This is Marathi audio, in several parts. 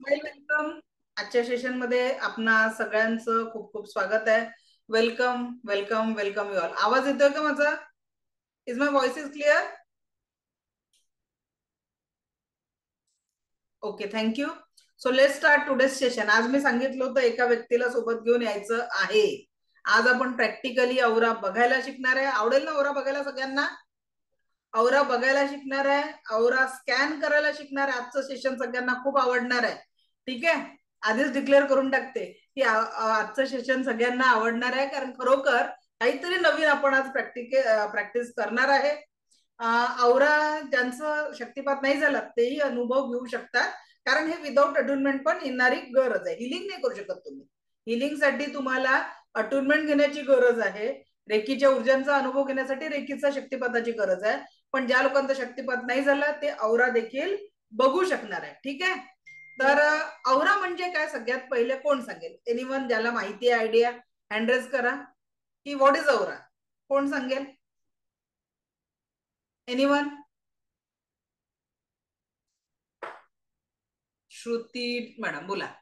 वेलकम. आजच्या सेशन मध्ये आपणा सगळ्यांचं खूप खूप स्वागत आहे. Welcome welcome welcome you all. आवाज येतोय का माझा? Is my voice is clear? Okay, thank you. So let start today's session. आज मी सांगितलं होतं एका व्यक्तीला सोबत घेऊन यायचं आहे. आज आपण प्रॅक्टिकली औरा बघायला शिकणार आहे. आवडेल ना औरा बघायला सगळ्यांना? औरा बघायला शिकणार आहे, औरा स्कॅन करायला शिकणार आहे. आजचं सेशन सगळ्यांना खूप आवडणार आहे. ठीक आहे, आधीच डिक्लेअर करून टाकते की आजचं सेशन सगळ्यांना आवडणार आहे, कारण खरोखर काहीतरी नवीन आपण आज प्रॅक्टिस करणार आहे. औरा ज्यांचं शक्तिपात नाही झाला तेही अनुभव घेऊ शकतात, कारण हे विदाऊट अटुनमेंट पण येणारी गरज आहे. हिलिंग नाही करू शकत तुम्ही. हिलिंग साठी तुम्हाला अटुनमेंट घेण्याची गरज आहे. रेकीच्या ऊर्जांचा अनुभव घेण्यासाठी रेकीचा शक्तिपाताची गरज आहे. पण ज्या लोकांचा शक्तिपात नाही झाला ते औरा देखील बघू शकणार आहे. ठीक आहे, तर औरा म्हणजे काय सगळ्यात पहिले कोण सांगेल? एनीवन ज्याला माहिती आहे, आयडिया, हँडरेज करा की व्हॉट इज औरा. कोण सांगेल? एनीवन? श्रुती मॅडम बोला.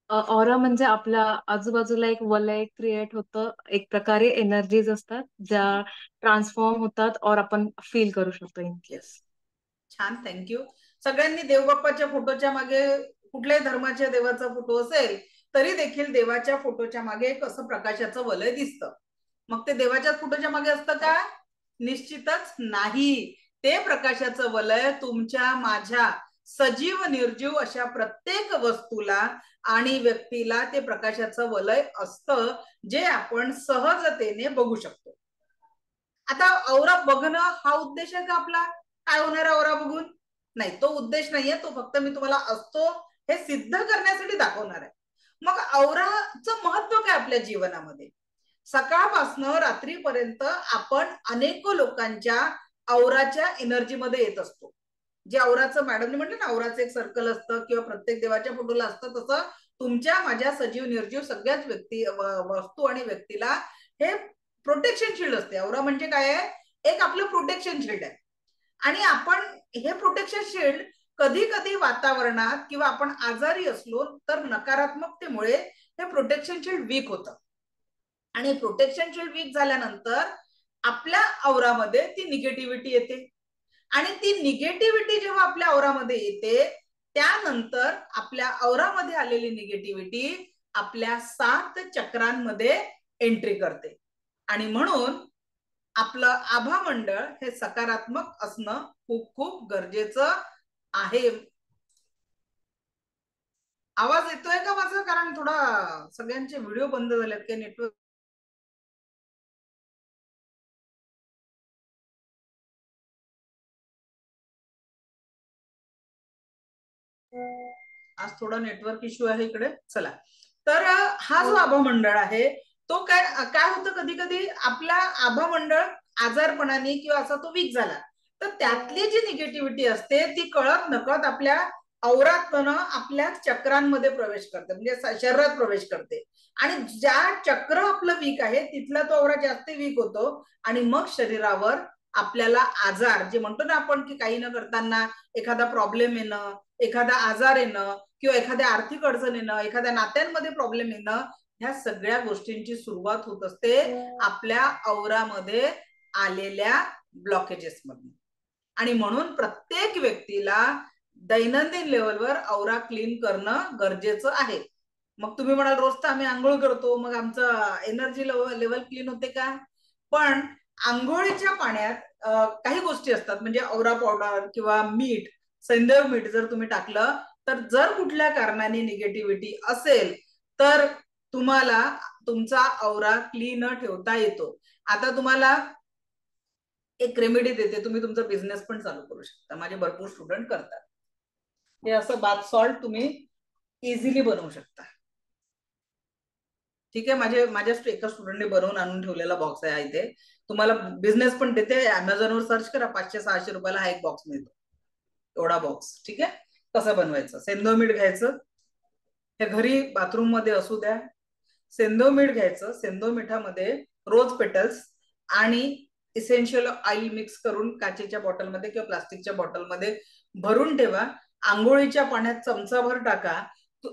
ऑरा म्हणजे आपल्या आजूबाजूला एक वलय क्रिएट होतं, एक प्रकारे एनर्जीज असतात ज्या ट्रान्सफॉर्म होतात और आपण फील करू शकतो. येस, छान, थँक्यू. सगळ्यांनी देवबाप्पाच्या फोटोच्या मागे, कुठल्याही धर्माच्या देवाचा फोटो असेल तरी देखील देवाच्या फोटोच्या मागे एक असं प्रकाशाचं वलय दिसतं. मग ते देवाच्या फोटोच्या मागे असतं का? निश्चितच नाही. ते प्रकाशाचं वलय तुमच्या माझ्या सजीव निर्जीव अशा प्रत्येक वस्तूला आणि व्यक्तीला ते प्रकाशाचं वलय असतं, जे आपण सहजतेने बघू शकतो. आता औरा बघणं हा उद्देश आहे का आपला? काय होणार आहे औरा बघून? नाही, तो उद्देश नाहीये. तो फक्त मी तुम्हाला असतो हे सिद्ध करण्यासाठी दाखवणार आहे. मग औराचं महत्व काय आपल्या जीवनामध्ये? सकाळपासनं रात्रीपर्यंत आपण अनेक लोकांच्या औराच्या एनर्जीमध्ये येत असतो. जे औराचं मॅडमने म्हटलं ना, औराचं एक सर्कल असतं किंवा प्रत्येक देवाच्या फोटोला असतं, तसं तुमच्या माझ्या सजीव निर्जीव सगळ्याच व्यक्ती, वस्तू आणि व्यक्तीला हे प्रोटेक्शन शिल्ड असते. औरा म्हणजे काय आहे? एक आपलं प्रोटेक्शन शिल्ड आहे. आणि आपण हे प्रोटेक्शन शिल्ड कधी कधी वातावरणात किंवा आपण आजारी असलो तर नकारात्मकतेमुळे हे प्रोटेक्शन शिल्ड वीक होतं. आणि प्रोटेक्शन शिल्ड वीक झाल्यानंतर आपल्या औरामध्ये ती निगेटिव्हिटी येते. आणि ती निगेटिव्हिटी जेव्हा आपल्या औरामध्ये येते, त्यानंतर आपल्या औरामध्ये आलेली निगेटिव्हिटी आपल्या 7 चक्रांमध्ये एंट्री करते. आणि म्हणून आपलं आभा मंडळ हे सकारात्मक असणं खूप खूप गरजेचं आहे. आवाज येतोय का माझा? कारण थोडा सगळ्यांचे व्हिडिओ बंद झालेत, काही नेटवर्क. आज थोडा नेटवर्क इश्यू आहे इकडे. चला, तर हा जो आभा मंडळ आहे तो काय काय होतं, कधी कधी आपला आभा मंडळ आजारपणाने किंवा असा तो वीक झाला तर त्यातली जी निगेटिव्हिटी असते ती कळत नकळत आपल्या औरातनं आपल्या चक्रांमध्ये प्रवेश करते, म्हणजे शरीरात प्रवेश करते. आणि ज्या चक्र आपलं वीक आहे तिथला तो औरा जास्त वीक होतो आणि मग शरीरावर आपल्याला आजार, जे म्हणतो ना आपण की काही न करताना एखादा प्रॉब्लेम येणं, एखादा आजार येणं किंवा एखाद्या आर्थिक अडचण येणं, एखाद्या नात्यांमध्ये प्रॉब्लेम येणं, ह्या सगळ्या गोष्टींची सुरुवात होत असते आपल्या औरामध्ये आलेल्या ब्लॉकेजेस मधून. आणि म्हणून प्रत्येक व्यक्तीला दैनंदिन लेवलवर औरा क्लीन करणं गरजेचं आहे. मग तुम्ही म्हणाल रोज तर आम्ही आंघोळ करतो, मग आमचं एनर्जी लेवल क्लीन होते का? पण आंघोळीच्या पाण्यात काही गोष्टी असतात, म्हणजे औरा पावडर किंवा मीठ, सैंधव मीठ जर तुम्ही टाकलं तर जर कुठल्या कारणाने निगेटिव्हिटी असेल तर तुम्हाला तुमचा औरा क्लीन ठेवता येतो. आता तुम्हाला एक रेमेडी देते, तुम्ही तुमचा बिझनेस पण चालू करू शकता. माझे भरपूर स्टुडंट करतात हे. असं बाथ सॉल्ट तुम्ही इझिली बनवू शकता. ठीक आहे, माझ्या एका स्टुडंटने बनवून आणून ठेवलेला बॉक्स आहे इथे. तुम्हाला बिझनेस पण देते. अमेझॉनवर सर्च करा, 500-600 रुपयाला हा एक बॉक्स मिळतो, एवढा बॉक्स. ठीक आहे, कसं बनवायचं? सेंधव मीठ घ्यायचं, हे घरी बाथरूम मध्ये असू द्या. सेंधव मीठ घ्यायचं, सेंधव मिठामध्ये रोज पेटल्स आणि इसेन्शियल ऑइल मिक्स करून काचेच्या बॉटलमध्ये किंवा प्लास्टिकच्या बॉटलमध्ये भरून ठेवा. आंघोळीच्या पाण्यात चमचाभर टाका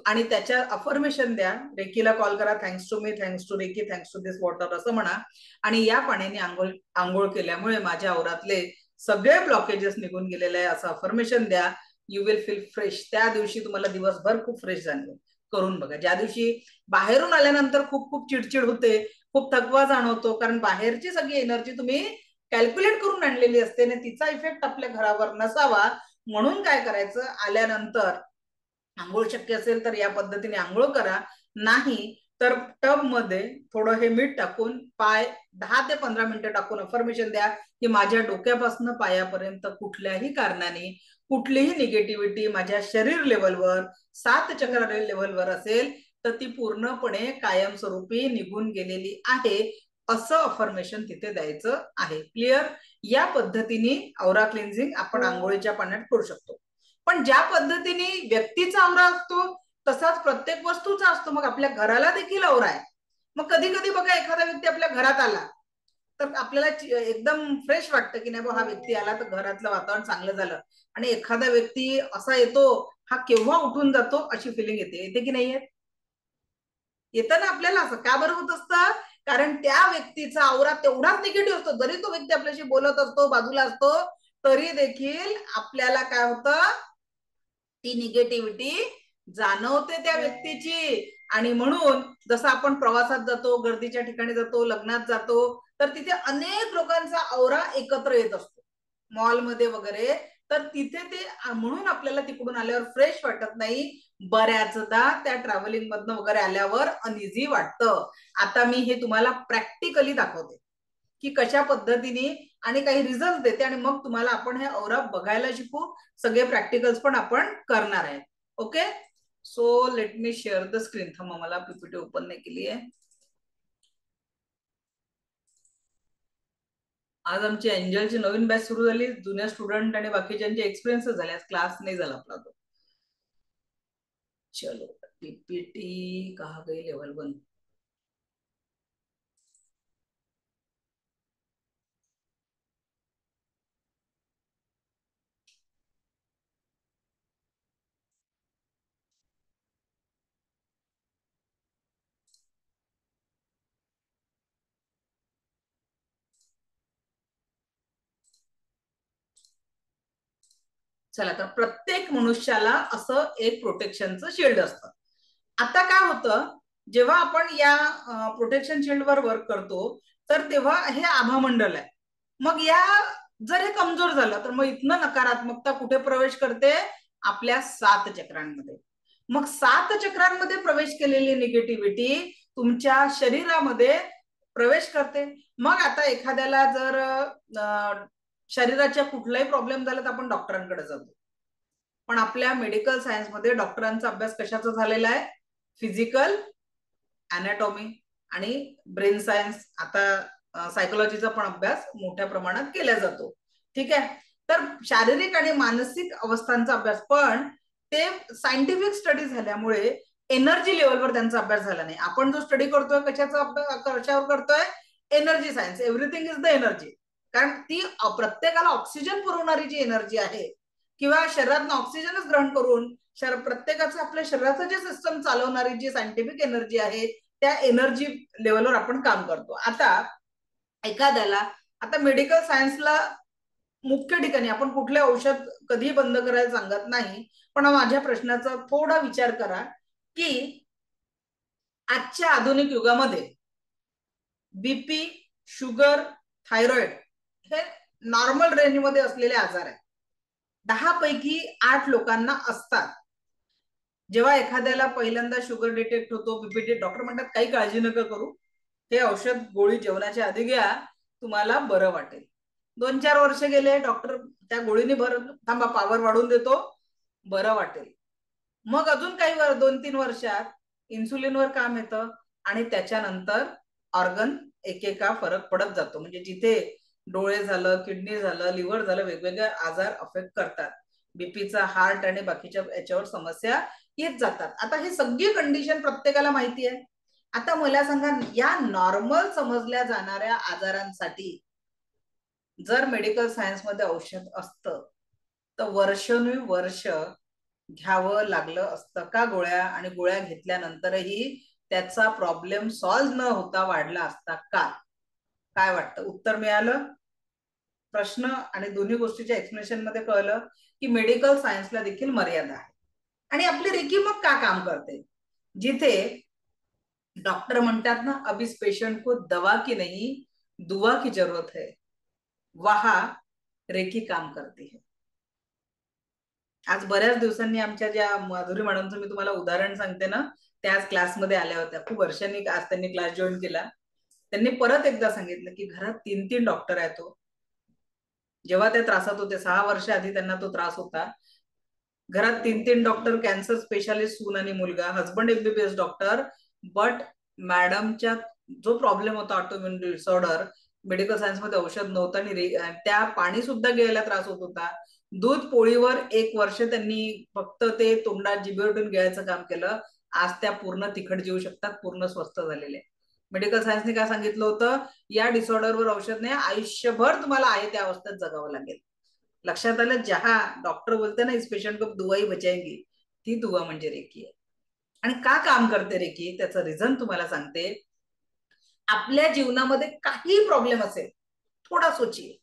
आणि त्याच्या अफर्मेशन द्या. रेकीला कॉल करा, thanks to me, thanks to recce, thanks to this water असं म्हणा. आणि या पाण्याने आंघोळ केल्यामुळे माझ्या औरातले सगळे ब्लॉकेजेस निघून गेलेले आहे असं अफर्मेशन द्या. You will feel fresh. त्या दिवशी तुम्हाला दिवसभर खूप फ्रेश जाणवेल. करून बघा. ज्या दिवशी बाहेरून आल्यानंतर खूप खूप चिडचिड होते, खूप थकवा जाणवतो, कारण बाहेरची सगळी एनर्जी तुम्ही कॅल्क्युलेट करून आणलेली असते आणि तिचा इफेक्ट आपल्या घरावर नसावा म्हणून काय करायचं, आल्यानंतर आंघोळ शक्य असेल तर या पद्धतीने आंघोळ करा. नाही तर टब मध्ये थोडं हे मीठ टाकून पाय 10 ते 15 मिनिटं टाकून अफर्मेशन द्या की माझ्या डोक्यापासून पायापर्यंत कुठल्याही कारणाने कुठलीही निगेटिव्हिटी माझ्या शरीर लेवलवर 7 चक्र लेवलवर असेल तर ती पूर्णपणे कायमस्वरूपी निघून गेलेली आहे असं अफर्मेशन तिथे द्यायचं आहे. क्लिअर? या पद्धतीने औरा क्लिन्झिंग आपण आंघोळीच्या पाण्यात करू शकतो. पण ज्या पद्धतीने व्यक्तीचा औरा असतो तसाच प्रत्येक वस्तूचा असतो. मग आपल्या घराला देखील औरा आहे. मग कधी कधी बघा एखादा व्यक्ती आपल्या घरात आला तर आपल्याला एकदम फ्रेश वाटतं की नाही हा व्यक्ती आला तर घरातलं वातावरण चांगलं झालं. आणि एखादा व्यक्ती असा येतो हा केव्हा उठून जातो अशी फिलिंग येते की नाही येत? येतं ना आपल्याला. असं का बरं होत असतं? कारण त्या व्यक्तीचा औरा तेवढाच निगेटिव्ह असतो. जरी तो व्यक्ती आपल्याशी बोलत असतो, बाजूला असतो, तरी देखील आपल्याला काय होतं, ती निगेटिव्हिटी जाणवते त्या व्यक्तीची. आणि म्हणून जसं आपण प्रवासात जातो, गर्दीच्या ठिकाणी जातो, लग्नात जातो, तर तिथे अनेक लोकांचा औरा एकत्र येत असतो, मॉलमध्ये वगैरे. तर तिथे ते म्हणून आपल्याला तिकडून आल्यावर फ्रेश वाटत नाही. बऱ्याचदा त्या ट्रॅव्हलिंग मधनं वगैरे आल्यावर अनइझी वाटतं. आता मी हे तुम्हाला प्रॅक्टिकली दाखवते की कशा पद्धतीने आणि काही रिझल्ट देते आणि मग तुम्हाला आपण हे औरा बघायला शिकू. सगळे प्रॅक्टिकल्स पण आपण करणार आहे. Okay, so let me share the screen. थांबा, मला पीपीटी ओपन नाही केली आहे. आज आमची एंजलची नवीन बॅच सुरू झाली. जुन्या स्टुडंट आणि बाकीच्यांचे एक्सपिरियन्स झाले, क्लास नाही झाला आपला तो. चलो पीपीटी कहा गई, लेवल 1. चला, तर प्रत्येक मनुष्याला असं एक प्रोटेक्शनचं शिल्ड असतं. आता काय होतं, जेव्हा आपण या प्रोटेक्शन शिल्डवर वर्क करतो तर तेव्हा हे आभामंडल आहे. मग या जर हे कमजोर झालं तर मग इथनं नकारात्मकता कुठे प्रवेश करते? आपल्या 7 चक्रांमध्ये. मग 7 चक्रांमध्ये प्रवेश केलेली निगेटिव्हिटी तुमच्या शरीरामध्ये प्रवेश करते. मग आता एखाद्याला जर शरीराच्या कुठलाही प्रॉब्लेम झाला तर आपण डॉक्टरांकडे जातो. पण आपल्या मेडिकल सायन्समध्ये डॉक्टरांचा अभ्यास कशाचा झालेला आहे? फिजिकल, अॅनाटॉमी आणि ब्रेन सायन्स. आता सायकोलॉजीचा पण अभ्यास मोठ्या प्रमाणात केला जातो. ठीक आहे. तर शारीरिक आणि मानसिक अवस्थांचा अभ्यास, पण ते सायंटिफिक स्टडी झाल्यामुळे एनर्जी लेवलवर त्यांचा अभ्यास झाला नाही. आपण जो स्टडी करतोय कशाचा अभ्यास, कशावर करतोय? Energy science. Everything is the energy. कारण ती प्रत्येकाला ऑक्सिजन पुरवणारी जी एनर्जी आहे किंवा शरीरात ऑक्सिजनच ग्रहण करून प्रत्येकाचं आपल्या शरीराचं जे सिस्टम चालवणारी जी सायंटिफिक एनर्जी आहे त्या एनर्जी लेवलवर आपण काम करतो. आता एखाद्याला, आता मेडिकल सायन्सला मुख्य ठिकाणी आपण कुठले औषध कधी बंद करायला सांगत नाही, पण माझ्या प्रश्नाचा थोडा विचार करा की आजच्या आधुनिक युगामध्ये बीपी, शुगर, थायरॉइड हे नॉर्मल रेंजमध्ये असलेले आजार आहेत. 10 पैकी 8 लोकांना असतात. जेव्हा एखाद्याला पहिल्यांदा शुगर डिटेक्ट होतो, बीपी, डॉक्टर म्हणतात काही काळजी नका करू, हे औषध गोळी जेवणाच्या आधी घ्या, तुम्हाला बरं वाटेल. 2-4 वर्ष गेले, डॉक्टर त्या गोळीने थांबा पॉवर वाढवून देतो, बरं वाटेल. मग अजून काही 2-3 वर्षात इन्सुलिनवर काम येतं आणि त्याच्यानंतर ऑर्गन एकेका फरक पडत जातो. म्हणजे जिथे डोळे झालं, किडनी झालं, लिव्हर झालं, वेगवेगळे आजार अफेक्ट करतात. बीपीचा, हार्ट आणि बाकीच्या याच्यावर समस्या येत जातात. आता ही सगळी कंडिशन प्रत्येकाला माहिती आहे. आता मला सांगा, या नॉर्मल समजल्या जाणाऱ्या आजारांसाठी जर मेडिकल सायन्स मध्ये औषध असतं तर वर्षानुवर्ष घ्यावं लागलं असतं का गोळ्या, आणि गोळ्या घेतल्यानंतरही त्याचा प्रॉब्लेम सॉल्व्ह न होता वाढला असता का? काय वाटतं? उत्तर मिळालं? प्रश्न आणि दोन्ही गोष्टीच्या एक्सप्लेनेशन मध्ये कळलं की मेडिकल सायन्सला देखील मर्यादा आहे. आणि आपली रेकी मग का काम करते? जिथे डॉक्टर म्हणतात ना, अब इस पेशंट को दवा की नहीं दुआ की जरूरत है, वहा रेकी काम करती है. आज बऱ्याच दिवसांनी आमच्या ज्या माधुरी मॅडमचं मी तुम्हाला उदाहरण सांगते ना, त्याच क्लासमध्ये आल्या होत्या. खूप वर्षांनी आज त्यांनी क्लास जॉईन केला. त्यांनी परत एकदा सांगितलं की घरात 3-3 डॉक्टर आहेत. तो जेव्हा ते त्रासात होते 6 वर्ष आधी त्यांना तो त्रास होता. घरात 3-3 डॉक्टर, कॅन्सर स्पेशालिस्ट, सून आणि मुलगा, हजबंड एमबीबीएस डॉक्टर. बट मॅडमच्या जो प्रॉब्लेम होता ऑटोइम्युन डिसऑर्डर, मेडिकल सायन्स मध्ये औषध नव्हतं आणि त्या पाणी सुद्धा गिळायला त्रास होत होता. दूध पोळीवर 1 वर्ष त्यांनी फक्त ते तोंडात जिभेवरून गिळायचं काम केलं. आज त्या पूर्ण तिखट जेवू शकतात, पूर्ण स्वस्थ झालेले. मेडिकल सायन्सने काय सांगितलं होतं? या डिसऑर्डरवर औषध नाही, आयुष्यभर तुम्हाला आहे त्या अवस्थेत जगावं लागेल. लक्षात आलं? जहा डॉक्टर बोलते ना इस पेशंट को दुआ ही बचाएंगी, ती दुआ म्हणजे रेकी आहे. आणि का काम करते रेकी त्याचं रिझन तुम्हाला सांगते. आपल्या जीवनामध्ये काही प्रॉब्लेम असेल, थोडा सोचिए,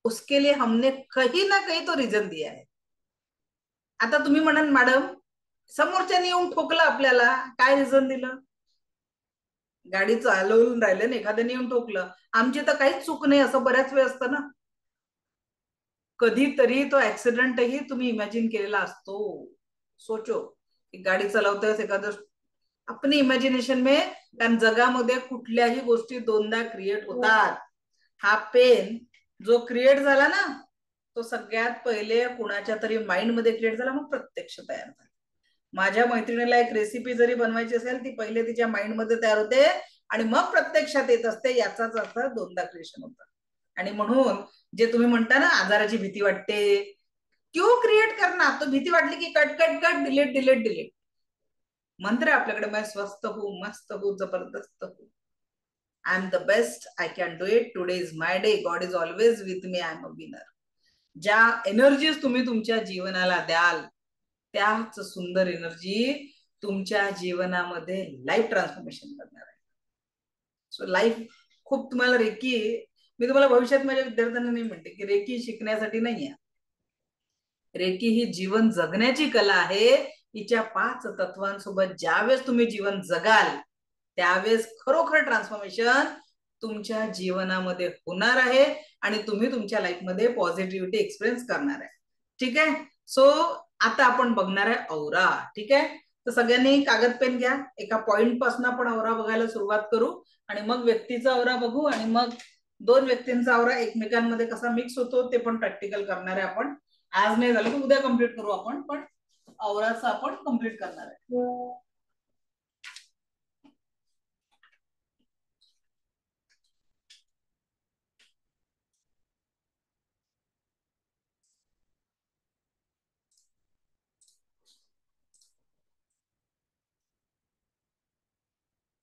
उसके लिए हमने कहीं ना कहीं तो रिझन दिया है. आता तुम्ही म्हणाल मॅडम समोरच्याने येऊन ठोकलं आपल्याला, काय रिझन दिलं? गाडी चालवून राहिले ना, एखाद्याने येऊन ठोकलं, आमची तर काहीच चूक नाही असं बऱ्याच वेळ असतं ना. कधीतरी तो ऍक्सिडेंटही तुम्ही इमॅजिन केलेला असतो. सोचो, गाडी चालवतोय एखादं, अपनी इमॅजिनेशन में, कारण जगामध्ये कुठल्याही गोष्टी दोनदा क्रिएट होतात. हा पेन जो क्रिएट झाला ना, तो सगळ्यात पहिले कुणाच्या तरी माइंड मध्ये क्रिएट झाला, मग प्रत्यक्ष तयार झाला. माझ्या मैत्रिणीला एक रेसिपी जरी बनवायची असेल, ती पहिले तिच्या माइंड मध्ये तयार होते आणि मग प्रत्यक्षात येत असते. याचाच अर्थ दोनदा क्रिएशन होतं. आणि म्हणून जे तुम्ही म्हणता ना, आजाराची भीती वाटते, क्यों क्रिएट करणार? तो भीती वाटली की cut cut cut, delete delete delete. मंत्र आहे आपल्याकडे, मैं स्वस्थ हूं, मस्त हूं, जबरदस्त हूं, I am the best, I can do it, today is my day, God is always with me, I am a winner. ज्या एनर्जीज तुम्ही तुमच्या जीवनाला द्याल, त्याच सुंदर एनर्जी तुमच्या जीवनामध्ये लाईफ ट्रान्सफॉर्मेशन करणार आहे. सो लाईफ खूप तुम्हाला रेकी, मी तुम्हाला भविष्यात माझ्या विद्यार्थ्यांना नाही म्हणते की रेकी शिकण्यासाठी नाही आहे. रेकी ही जीवन जगण्याची कला आहे. हिच्या 5 तत्वांसोबत ज्यावेळेस तुम्ही जीवन जगाल, त्यावेळेस खरोखर ट्रान्सफॉर्मेशन तुमच्या जीवनामध्ये होणार आहे आणि तुम्ही तुमच्या लाईफमध्ये पॉझिटिव्हिटी एक्सपिरियन्स करणार आहे. ठीक आहे? सो आता आपण बघणार आहे औरा. ठीक आहे? तर सगळ्यांनी कागद पेन घ्या. एका पॉइंट पासून आपण औरा बघायला सुरुवात करू आणि मग व्यक्तीचा औरा बघू आणि मग 2 व्यक्तींचा औरा एकमेकांमध्ये कसा मिक्स होतो ते पण प्रॅक्टिकल करणार आहे आपण. आज नाही झालं तर उद्या कम्प्लीट करू आपण, पण औराचं आपण कम्प्लीट करणार आहे.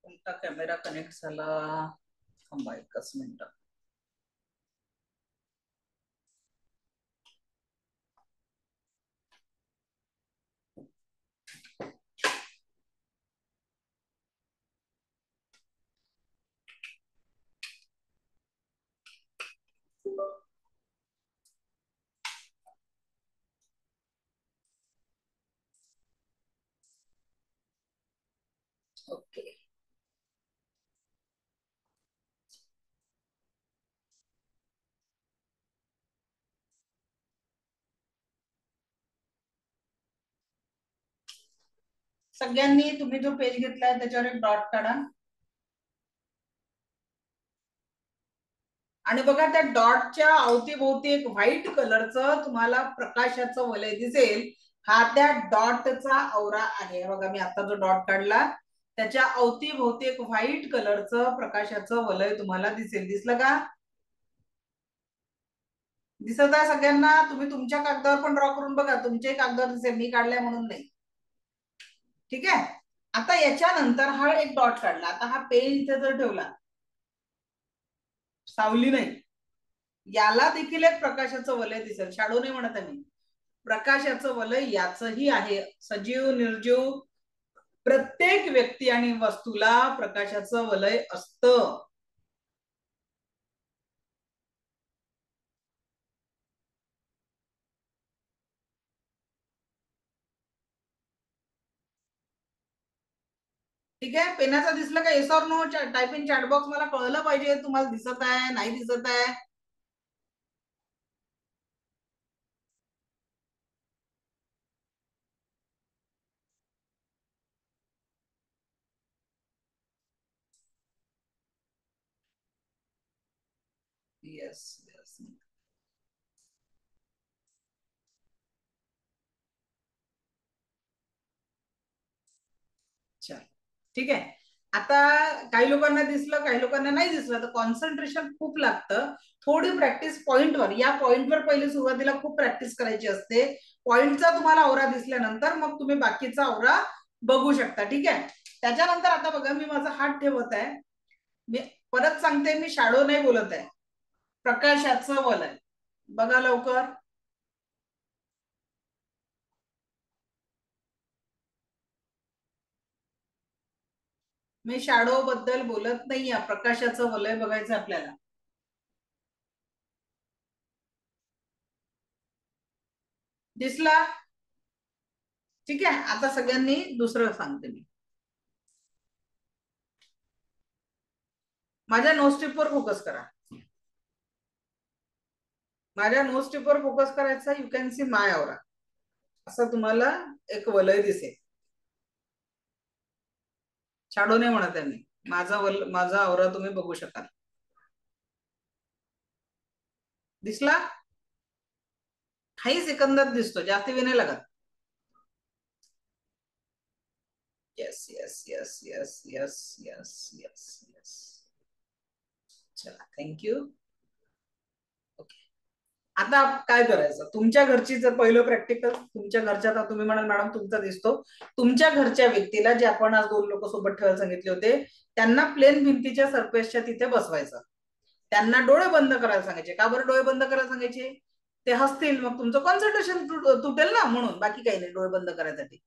कोणता कॅमेरा कनेक्ट झाला? थांबा एकच मिनिट. ओके. सगळ्यांनी तुम्ही जो पेज घेतलाय त्याच्यावर एक डॉट काढा आणि बघा त्या डॉटच्या अवतीभोवती एक व्हाईट कलरचं तुम्हाला प्रकाशाचं वलय दिसेल. हा त्या डॉटचा औरा आहे. बघा मी आता जो डॉट काढला त्याच्या अवतीभोवती एक व्हाईट कलरचं प्रकाशाचं वलय तुम्हाला दिसेल. दिसलं का? दिसत आहे सगळ्यांना? तुम्ही तुमच्या कागदावर पण ड्रॉ करून बघा, तुमच्याही कागदावर दिसेल, मी काढलाय म्हणून नाही. ठीक आहे? आता याच्यानंतर हा एक डॉट काढला. आता हा पेन इथे जर ठेवला, सावली नाही, याला देखील एक प्रकाशाचं वलय दिसेल, शॅडो नाही म्हणत आहे मी, प्रकाशाचं वलय याचही आहे. सजीव निर्जीव प्रत्येक व्यक्ती आणि वस्तूला प्रकाशाचं वलय असतं. ठीक आहे, पेनाचा दिसलं का yes or no type in chat box, मला कळलं पाहिजे तुम्हाला दिसत आहे नाही दिसत आहे. Yes yes. चल ठीक आहे. आता काही लोकांना दिसलं काही लोकांना नाही दिसलं, तर कॉन्सन्ट्रेशन खूप लागतं. थोडी प्रॅक्टिस पॉइंटवर, या पॉइंटवर पहिले सुरुवातीला खूप प्रॅक्टिस करायची असते. पॉइंटचा तुम्हाला आवरा दिसल्यानंतर मग तुम्ही बाकीचा आवरा बघू शकता. ठीक आहे, त्याच्यानंतर आता बघा मी माझा हात ठेवत आहे. मी परत सांगते, मी शॅडो नाही बोलत आहे, प्रकाशाचं वलय. बघा लवकर. मी शॅडो बद्दल बोलत नाहीये, प्रकाशाचं वलय बघायचं आपल्याला. दिसला? ठीक आहे, आता सगळ्यांनी दुसरं सांगते मी. माझ्या नोज टिपवर फोकस करा. माझ्या नोज टिपवर फोकस करायचा. यू कॅन सी माय आवरा. असं तुम्हाला एक वलय दिसेल. शॅडो नाही म्हणत आहे मी, माझा आवरा तुम्ही बघू शकाल. दिसला? काही सेकंदात दिसतो, जास्त वेळ नाही लागत. Yes yes yes yes yes yes yes yes. चला थँक्यू. ओके, आता काय करायचं, तुमच्या घरची जर पहिलं प्रॅक्टिकल तुमच्या घरच्या, तुम्ही म्हणाल मॅडम तुमचा दिसतो, तुमच्या घरच्या व्यक्तीला जे आपण आज 2 लोक सोबत ठेवायला सांगितले होते, त्यांना प्लेन भिंतीच्या सरफेसच्या तिथे बसवायचं. त्यांना डोळे बंद करायला सांगायचे. का बरं डोळे बंद करायला सांगायचे? ते हसतील, मग तुमचं कॉन्सन्ट्रेशन तुटेल ना, म्हणून. बाकी काही नाही, डोळे बंद करायसाठी.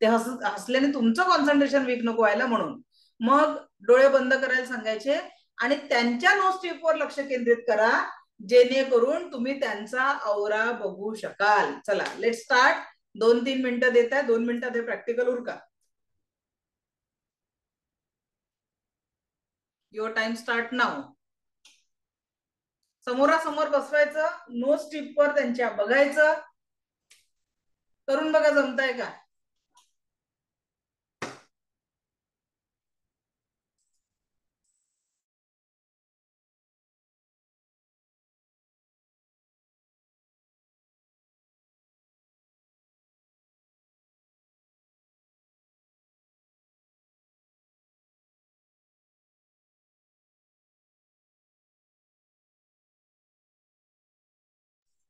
ते हसल्याने तुमचं कॉन्सन्ट्रेशन वीक नको व्हायला म्हणून. मग डोळे बंद करायला सांगायचे आणि त्यांच्या नोज टिपवर लक्ष केंद्रित करा, जेणेकरून तुम्ही त्यांचा औरा बघू शकाल. चला लेट स्टार्ट. 2-3 मिनिटं देत आहे, 2 मिनिटात हे प्रॅक्टिकल उरका. युअर टाइम स्टार्ट नाव. समोरासमोर बसवायचं, नोज टिपवर त्यांच्या बघायचं. करून बघा, जमताय का?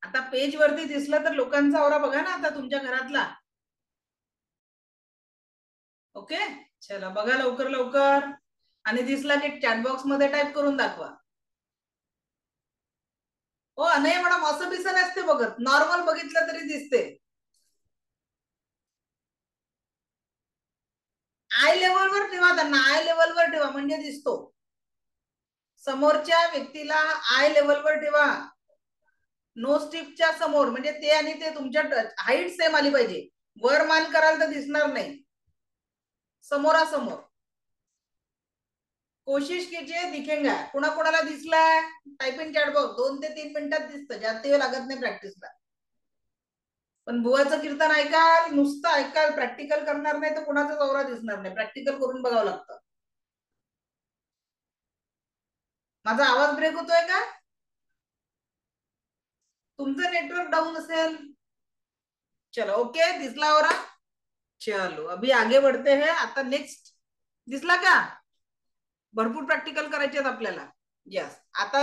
आता पेज वरती दिसलं तर लोकांचा औरा बघा ना आता तुमच्या घरातला. ओके, चला बघा लवकर लवकर. आणि दिसला की चॅट बॉक्स मध्ये टाइप करून दाखवा. हो नाही मॅडम, असं बिसं नसते बघत, नॉर्मल बघितलं तरी दिसते. आय लेवलवर ठेवा त्यांना, आय लेवलवर ठेवा म्हणजे दिसतो. समोरच्या व्यक्तीला आय लेवलवर ठेवा, नोज टिपच्या समोर, म्हणजे ते आणि ते तुमच्या हाईट सेम आली पाहिजे. वर मान कराल तर दिसणार नाही. समोरासमोर कोशिश कीजिए दिखेगा. कोणाकोणाला दिसलाय टाइप इन चॅट बॉक्स. 2 ते 3 मिनिटात दिसतं, जास्त वेळ लागत नाही प्रॅक्टिसला. पण बुवाचं कीर्तन ऐकाल, नुसतं ऐकाल, प्रॅक्टिकल करणार नाही तर कोणाचाच औरा दिसणार नाही. प्रॅक्टिकल करून बघावं लागतं. माझा आवाज ब्रेक होतोय का? तुमचं नेटवर्क डाऊन असेल. चलो ओके, दिसला औरा. चलो अभी आगे बढ़ते हैं. आता नेक्स्ट दिसला का? भरपूर प्रॅक्टिकल करायचे आहेत आपल्याला. यस, आता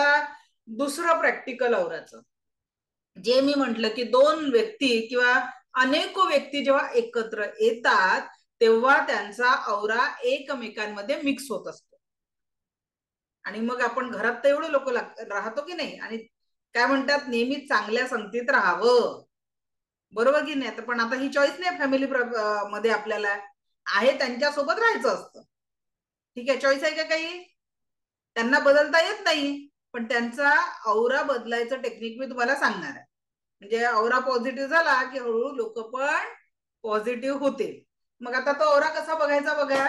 दुसरं प्रॅक्टिकल औराचं, जे मी म्हंटल की 2 व्यक्ती किंवा अनेक व्यक्ती जेव्हा एकत्र येतात तेव्हा त्यांचा औरा एकमेकांमध्ये मिक्स होत असतो. आणि मग आपण घरात तर एवढे लोक राहतो की नाही, आणि काय म्हणतात, नेहमी चांगल्या संगतीत राहावं, बरोबर की नाही. पण आता ही चॉईस नाही फॅमिली मध्ये आपल्याला आहे, त्यांच्यासोबत राहायचं असतं. ठीक आहे, चॉईस आहे का काही, त्यांना बदलता येत नाही, पण त्यांचा औरा बदलायचं टेक्निक मी तुम्हाला सांगणार आहे. म्हणजे औरा पॉझिटिव्ह झाला की हळूहळू लोक पण पॉझिटिव्ह होते. मग आता तो औरा कसा बघायचा बघा,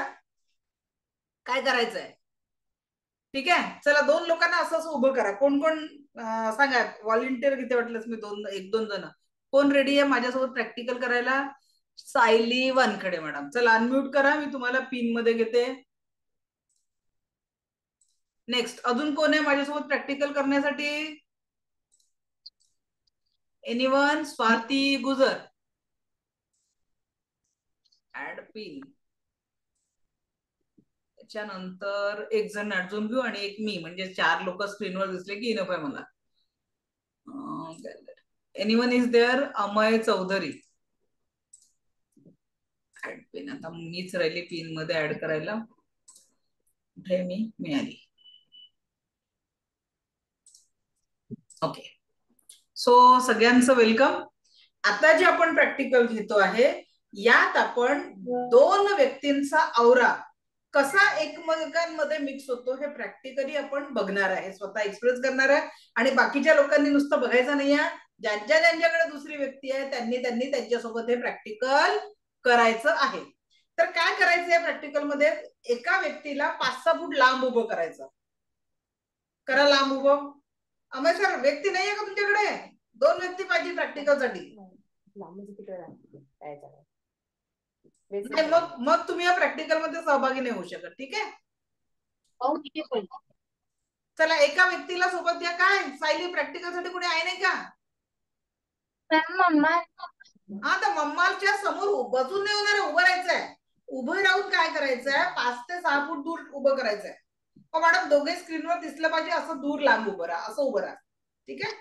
काय करायचंय. ठीक आहे, चला 2 लोकांना असं उभं करा. कोण कोण सांगा, व्हॉलेंटियर किती वाटलंच मी 1-2 जण कोण रेडी आहे माझ्यासोबत प्रॅक्टिकल करायला. सायली वानखडे मॅडम, चला अनम्यूट करा, मी तुम्हाला पिन मध्ये घेते. नेक्स्ट अजून कोण आहे माझ्यासोबत प्रॅक्टिकल करण्यासाठी. एनीवन. स्वाती गुजर, ऍड पिन. त्याच्यानंतर एक जण अजून घेऊ आणि एक मी, म्हणजे 4 लोक स्क्रीनवर दिसले की इनफ आहे मला. Anyone is there. Amay Chaudhary, add pin. आता मीच राहिली पिन मध्ये ऍड करायला. कुठे मी मिळाली. ओके, सो सगळ्यांचं वेलकम. आता जे आपण प्रॅक्टिकल घेतो आहे, यात आपण 2 व्यक्तींचा औरा कसा एकमेकांमध्ये मिक्स होतो हे प्रॅक्टिकली आपण बघणार आहे, स्वतः एक्सप्रेस करणार आहे. आणि बाकीच्या लोकांनी नुसतं बघायचं नाही आहे, ज्यांच्याकडे दुसरी व्यक्ती आहे त्यांनी त्यांच्यासोबत हे प्रॅक्टिकल करायचं आहे. तर काय करायचं या प्रॅक्टिकल मध्ये, एका व्यक्तीला 5-6 फूट लांब उभं करायचं. करा लांब उभं. अमय सर, व्यक्ती नाहीये का तुमच्याकडे, 2 व्यक्ती पाहिजे प्रॅक्टिकल साठी. नाही, मग तुम्ही या प्रॅक्टिकल मध्ये सहभागी नाही होऊ शकत. ठीक आहे, चला एका व्यक्तीला सोबत द्या. काय सायली, प्रॅक्टिकल साठी कुणी आहे नाही का. मम्मा. हा, तर मम्माच्या समोर बसून नाही होणार, उभं राहायचंय. उभं राहून काय करायचंय, 5 ते 6 फूट दूर उभं करायचंय. मॅडम दोघे स्क्रीनवर दिसलं पाहिजे असं दूर लांब उभं राहा, असं उभं राहा. ठीक आहे,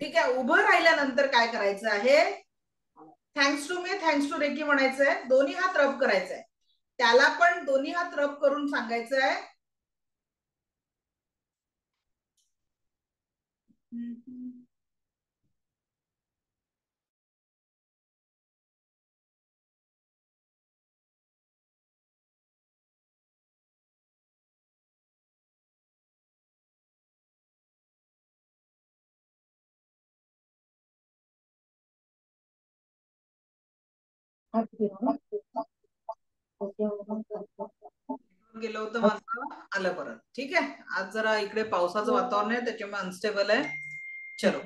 ठीक आहे. उभं राहिल्यानंतर काय करायचं आहे, thanks to me, thanks to Reiki म्हणायचंय. दोन्ही हात रब करायचंय. त्याला पण दोन्ही हात रब करून सांगायचंय, गेलं होतं माझं, आलं परत. ठीक आहे, आज जरा इकडे पावसाचं वातावरण आहे त्याच्यामुळे अनस्टेबल आहे. चलो,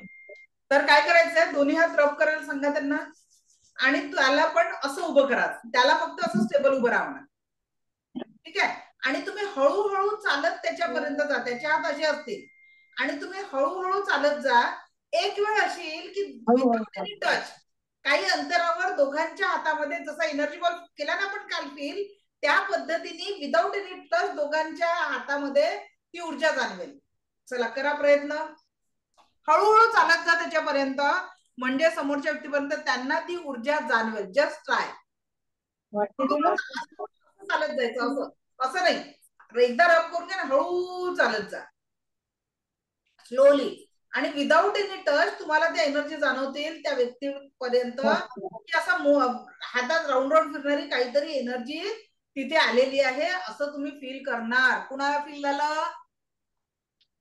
तर काय करायचंय, दोन्ही हात रब करायला सांगा त्यांना, आणि त्याला पण असं उभं करा. त्याला फक्त असं स्टेबल उभं राहणार. ठीक आहे, आणि तुम्ही हळूहळू चालत त्याच्यापर्यंत जा. त्याच्या हात असे असतील आणि तुम्ही हळूहळू चालत जा. एक वेळ अशी येईल की विदाउट एनी टच, काही अंतरावर दोघांच्या हातामध्ये, जसा एनर्जी बॉल केला ना आपण काल फील, त्या पद्धतीने विदाउट एनी टच दोघांच्या हातामध्ये ती ऊर्जा जाणवेल. चला करा प्रयत्न, हळूहळू चालत जा त्याच्यापर्यंत, म्हणजे समोरच्या व्यक्तीपर्यंत त्यांना ती ऊर्जा जाणवेल. Just try. चालत जायचं, असं असं नाही, एकदा रब करून घ्या ना, हळू चालत जा स्लोली, आणि विदाउट एनी टच तुम्हाला त्या एनर्जी जाणवतील त्या व्यक्तीपर्यंत, की असं हातात राऊंड राऊंड फिरणारी काहीतरी एनर्जी तिथे आलेली आहे असं तुम्ही फील करणार. कुणाला फील झालं,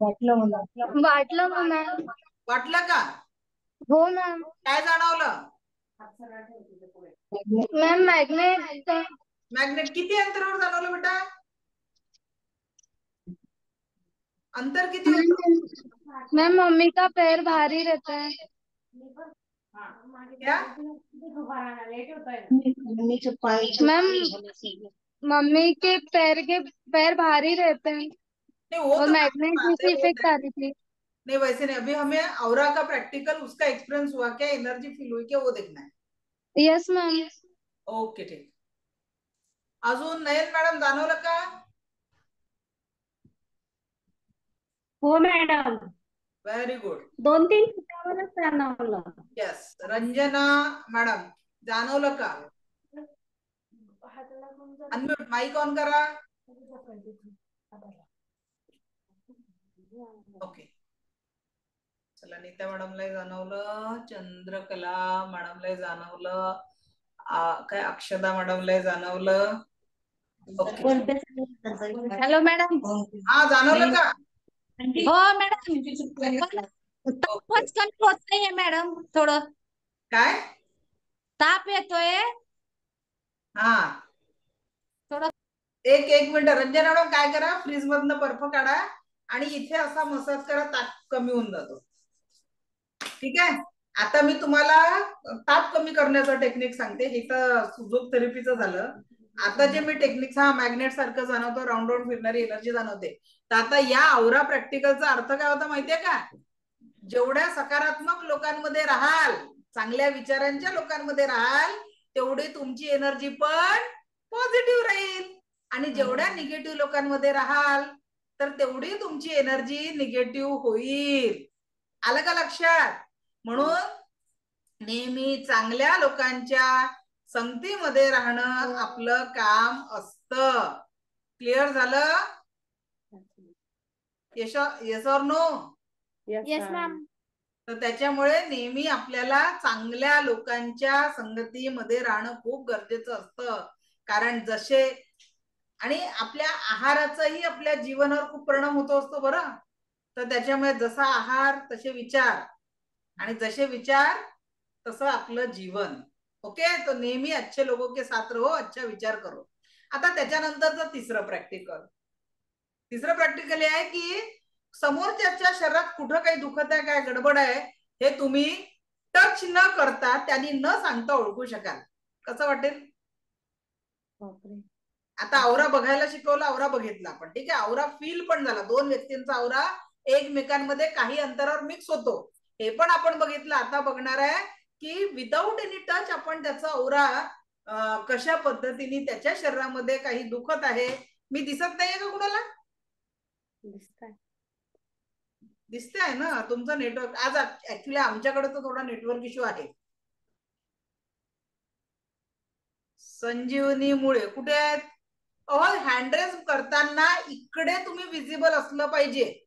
वाटलं मॅम. वाटलं का. हो मॅम. काय जाणवलं मैम मैग्नेट. मॅग्नेट किती अंतरावर जाणवलं बेटा, अंतर किती होतं. मैम मम्मी का पैर भारी रहता है. क्या, मैम मम्मी के पैर भारी रहते हैं नहीं वो और तो मैग्नेट बात है, जैसी वो इफेक्ट आ रही थी. नहीं वैसे नहीं, अभी हमें औरा का प्रैक्टिकल, उसका एक्सपीरियंस हुआ क्या, एनर्जी फील हुई क्या, वो देखना है. Yes ma'am. ओके ठीक. अजून नयन मॅडम जाणवलं का. हो मॅडम. Very good. 2-3 ठिकाणावरच जाणवलं. यस, रंजना मॅडम जाणवलं का. अनम्यूट, माइक ऑन करा. ओके, चला नीता मॅडमला जाणवलं, चंद्रकला मॅडमला जाणवलं, काय अक्षदा मॅडमला जाणवलं. Okay, hello madam. हा जाणवलं का? हो मॅडम, ओके. पचकन होत नाहीये मॅडम, थोडं काय? ताप येतोय हा, थोडं. एक मिनिट रंजन मॅडम, काय करा, फ्रीज मधनं बर्फ काढा आणि इथे असा मसाज करा, ताप कमी होऊन जातो. ठीक आहे, आता मी तुम्हाला ताप कमी करण्याचं टेक्निक सांगते. हे तर सुजोग थेरपीचं झालं. आता जे मी टेक्निक, हा मॅग्नेट सारखं जाणवतं, राऊंड राऊंड फिरणारी एनर्जी जाणवते. तर आता या औरा प्रॅक्टिकलचा अर्थ काय होता माहितीये का? जेवढ्या सकारात्मक लोकांमध्ये राहाल, चांगल्या विचारांच्या लोकांमध्ये राहाल, तेवढी तुमची एनर्जी पण पॉझिटिव्ह राहील. आणि जेवढ्या निगेटिव्ह लोकांमध्ये राहाल, तर तेवढी तुमची एनर्जी निगेटिव्ह होईल. आलं का लक्षात? म्हणून नेहमी चांगल्या लोकांच्या संगतीमध्ये राहणं आपलं काम असतं. क्लिअर झालं? Yes or no? Yes ma'am. तर त्याच्यामुळे नेहमी आपल्याला चांगल्या लोकांच्या संगतीमध्ये राहणं खूप गरजेचं असतं. कारण जसे, आणि आपल्या आहाराचाही आपल्या जीवनावर खूप परिणाम होतो असतो बरं. तर त्याच्यामुळे जसा आहार तसे विचार, आणि जसे विचार तसं आपलं जीवन. ओके, तो नेहमी अच्छे लोगों के साथ रहो, अच्छा विचार करो. आता त्याच्यानंतरचं तिसरं प्रॅक्टिकल हे आहे की समोरच्याच्या शरीरात कुठं काही दुखत आहे, काय गडबड आहे, हे तुम्ही टच न करता, त्यांनी न सांगता ओळखू शकाल. कसं वाटेल? आता औरा बघायला शिकवला, औरा बघितला आपण, ठीक आहे, औरा फील पण झाला, दोन व्यक्तींचा औरा एकमेकांमध्ये काही अंतरावर मिक्स होतो, हे पण आपण बघितलं. आता बघणार आहे की विदाऊट एनी टच आपण त्याचा औरा कशा पद्धतीने त्याच्या शरीरामध्ये काही दुखत आहे. मी दिसत नाहीये का कुणाला? दिसते आहे ना तुमचं नेटवर्क? आज ऍक्च्युली आमच्याकडे तर थोडा नेटवर्क इश्यू आहे. संजीवनीमुळे कुठे आहेत? हँडरेस करताना इकडे तुम्ही विजिबल असलं पाहिजे.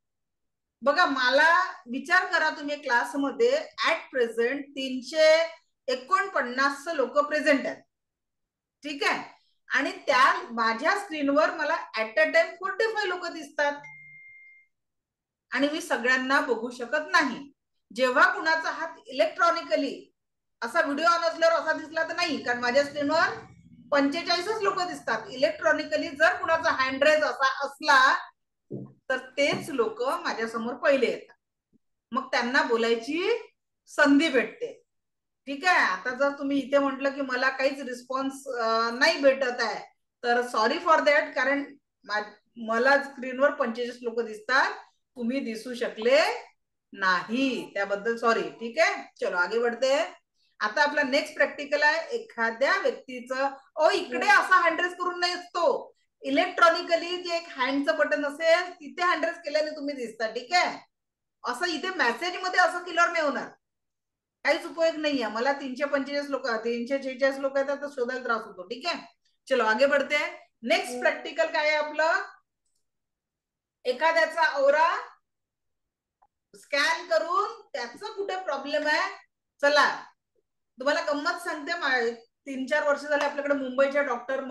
बघा, मला विचार करा, तुम्ही क्लासमध्ये ऍट प्रेझेंट 349 लोक प्रेझेंट आहेत, ठीक आहे, आणि त्या माझ्या स्क्रीनवर मला ऍट अ टाइम 45 लोक दिसतात, आणि मी सगळ्यांना बघू शकत नाही. जेव्हा कुणाचा हात इलेक्ट्रॉनिकली असा व्हिडिओ ऑन असल्यावर असा दिसला तर नाही, कारण माझ्या स्क्रीनवर 45 लोक दिसतात. इलेक्ट्रॉनिकली जर कुणाचा हँड रेज असा असला तर तेच लोक माझ्या समोर पहिले येतात, मग त्यांना बोलायची संधी भेटते. ठीक आहे, आता जर तुम्ही इथे म्हटलं की मला काहीच रिस्पॉन्स नाही भेटत आहे, तर सॉरी फॉर दॅट, कारण मला स्क्रीनवर 45 लोक दिसतात, तुम्ही दिसू शकले नाही, त्याबद्दल सॉरी. ठीक आहे, चलो आगे बढ़ते. आता आपला नेक्स्ट प्रॅक्टिकल आहे एखाद्या व्यक्तीचं इकडे असा हँडरेस करून नाही असतो, इलेक्ट्रॉनिकली जे एक हँडचं बटन असेल तिथे हँडरेस केल्याने तुम्ही दिसता. ठीक आहे, असं इथे मेसेज मध्ये असं केल्यावर नाही होणार, काहीच उपयोग नाहीये. मला 345 लोक 346 लोक येतात तर शोधायला त्रास होतो. ठीक आहे, चलो आगे बढ़ते. नेक्स्ट प्रॅक्टिकल काय आहे आपलं? एखाद्याचा औरा स्कॅन करून त्याचं कुठे प्रॉब्लेम आहे. चला तुम्हाला गंमत सांगते, 3-4 वर्ष झाले आपल्याकडे मुंबईच्या डॉक्टर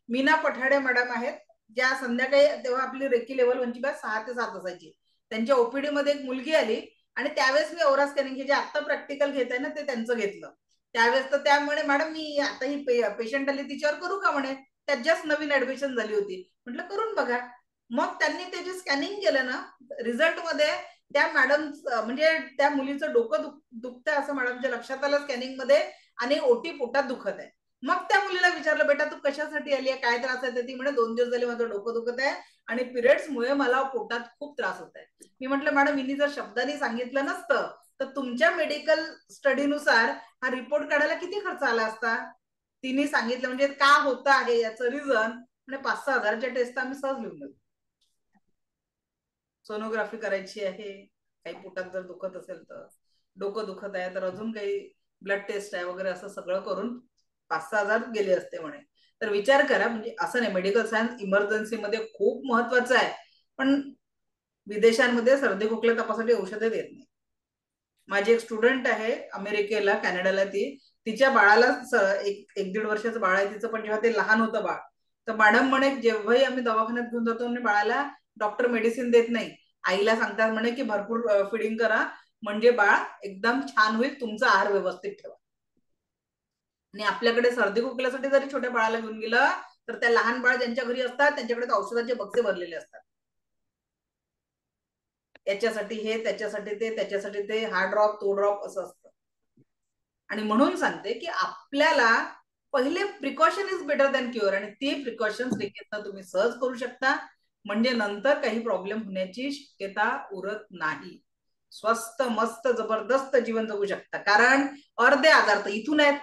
मीना पठाडे मॅडम आहेत, ज्या संध्याकाळी, तेव्हा आपली रेकी लेवल 1ची बॅच 6 ते 7 असायची. त्यांच्या ओपीडी मध्ये एक मुलगी आली आणि त्यावेळेस मी औरा स्कॅनिंग जे आता प्रॅक्टिकल घेत आहे ना ते त्यांचं घेतलं त्यावेळेस. तर त्यामुळे मॅडम मी आता ही पेशंट आली तिच्यावर करू का म्हणे, त्यात जस्ट नवीन ऍडमिशन झाली होती, म्हटलं करून बघा. मग त्यांनी त्याची स्कॅनिंग केलं ना, रिझल्ट मध्ये त्या मॅडम म्हणजे त्या मुलीचं डोकं दुखतंय असं मॅडमच्या लक्षात आलं स्कॅनिंग मध्ये, आणि ओटी पोटात दुखत आहे. मग त्या मुलीला विचारलं, बेटा तू कशासाठी आली आहे, काय त्रास आहे? ती म्हणे 2 दिवस झाले माझं डोकं दुखत आहे आणि पिरियड्स मुळे मला पोटात खूप त्रास होत आहे. मी म्हटलं मॅडम हिने जर शब्दांनी सांगितलं नसतं तर तुमच्या मेडिकल स्टडीनुसार हा रिपोर्ट काढायला किती खर्च आला असता. तिने सांगितलं म्हणजे का होतं आहे याचं रिझन, म्हणजे 5-6 हजाराच्या टेस्ट आम्ही सहज लिहून देतो. सोनोग्राफी करायची आहे, काही पोटात जर दुखत असेल तर, डोकं दुखत आहे तर अजून काही ब्लड टेस्ट आहे वगैरे, असं सगळं करून 5-6 हजार गेले असते म्हणे. तर विचार करा, म्हणजे असं नाही, मेडिकल सायन्स इमर्जन्सी मध्ये खूप महत्वाचं आहे, पण विदेशांमध्ये सर्दी खोकला तपासाठी औषधे देत नाही. माझी एक स्टुडंट आहे अमेरिकेला, कॅनडाला, तिच्या बाळाला एक 1-1.5 वर्षाचं बाळ आहे तिचं, पण जेव्हा ते लहान होतं बाळ, तर मॅडम म्हणे जेव्हाही आम्ही दवाखान्यात घेऊन जातो म्हणे बाळाला, डॉक्टर मेडिसिन देत नाही, आईला सांगतात म्हणे की भरपूर फिडिंग करा म्हणजे बाळ एकदम छान होईल, तुमचा आहार व्यवस्थित ठेवा. आणि आपल्याकडे सर्दी खोकल्यासाठी जरी छोट्या बाळाला घेऊन गेलं तर त्या लहान बाळ ज्यांच्या घरी असतात त्यांच्याकडे औषधाचे बक्से भरलेले असतात, याच्यासाठी हे, त्याच्यासाठी ते, त्याच्यासाठी ते, हा ड्रॉप तो ड्रॉप असं असतं. आणि म्हणून सांगते की आपल्याला पहिले precaution is better than cure, आणि ती प्रिकॉशन्स रिकेतनं तुम्ही सहज करू शकता, म्हणजे नंतर काही प्रॉब्लेम होण्याची शक्यता उरत नाही. स्वस्त मस्त जबरदस्त जीवन जगू शकता, कारण अर्धे आजार तर इथून आहेत.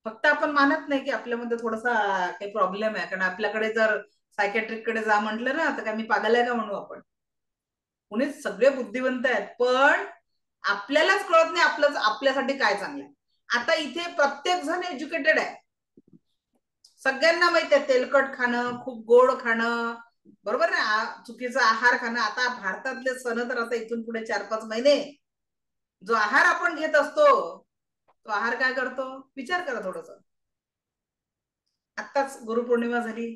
फक्त आपण मानत नाही की आपल्यामध्ये थोडासा काही प्रॉब्लेम आहे, कारण आपल्याकडे जर सायकॅट्रिक कडे जा म्हटलं ना तर काय मी पागल आहे का म्हणू आपण. पुणे सगळे बुद्धिवंत आहेत, पण आपल्यालाच कळत नाही आपलं आपल्यासाठी काय चांगलं आहे. आता इथे प्रत्येक जण एज्युकेटेड आहे, सगळ्यांना माहित आहे तेलकट खाणं, खूप गोड खाणं, बरोबर ना, चुकीचा आहार खाणं. आता भारतातले सण तर आता इथून पुढे 4-5 महिने जो आहार आपण घेत असतो तो आहार काय करतो विचार करा थोडस. आत्ताच गुरुपौर्णिमा झाली,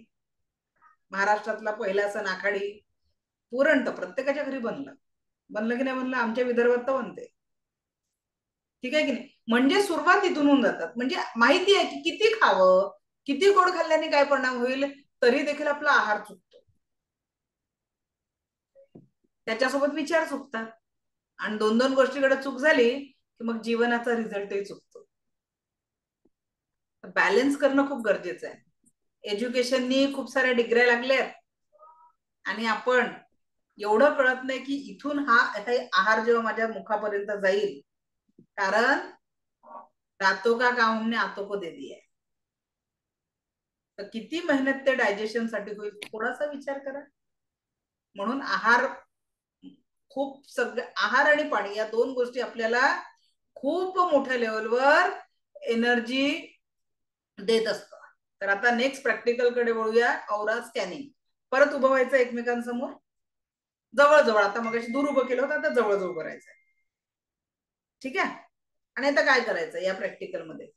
महाराष्ट्रातला पहिला सण आखाडी, पुरण तर प्रत्येकाच्या घरी बनलं की नाही बनलं, आमच्या विदर्भात तर बनते, ठीक आहे की नाही. म्हणजे सुरुवात इथून होऊन जातात, म्हणजे माहिती आहे की किती खावं, किती गोड खाल्ल्याने काय परिणाम होईल, तरी देखील आपला आहार चुकतो, त्याच्यासोबत विचार चुकतात, आणि 2-2 गोष्टीकडे चूक झाली की मग जीवनाचा रिझल्टही चुकतो. बॅलन्स करणं खूप गरजेचं आहे. एज्युकेशननी खूप साऱ्या डिग्र्या लागल्यात आणि आपण एवढं कळत नाही की इथून हा आहार जेव्हा माझ्या मुखापर्यंत जाईल, कारण रातों का काम हमने आतों को दे दिया है, तर किती मेहनत ते डायजेशन साठी होईल थोडासा विचार करा. म्हणून आहार खूप आहार आणि पाणी या 2 गोष्टी आपल्याला खूप मोठ्या लेवलवर एनर्जी देत असतं. तर आता नेक्स्ट प्रॅक्टिकल कडे वळूया. औरा स्कॅनिंग. परत उभं व्हायचं एकमेकांसमोर, जवळजवळ. आता मग दूर उभं केलं होतं, आता जवळजवळ करायचंय, ठीक आहे. आणि आता काय करायचं या प्रॅक्टिकल मध्ये,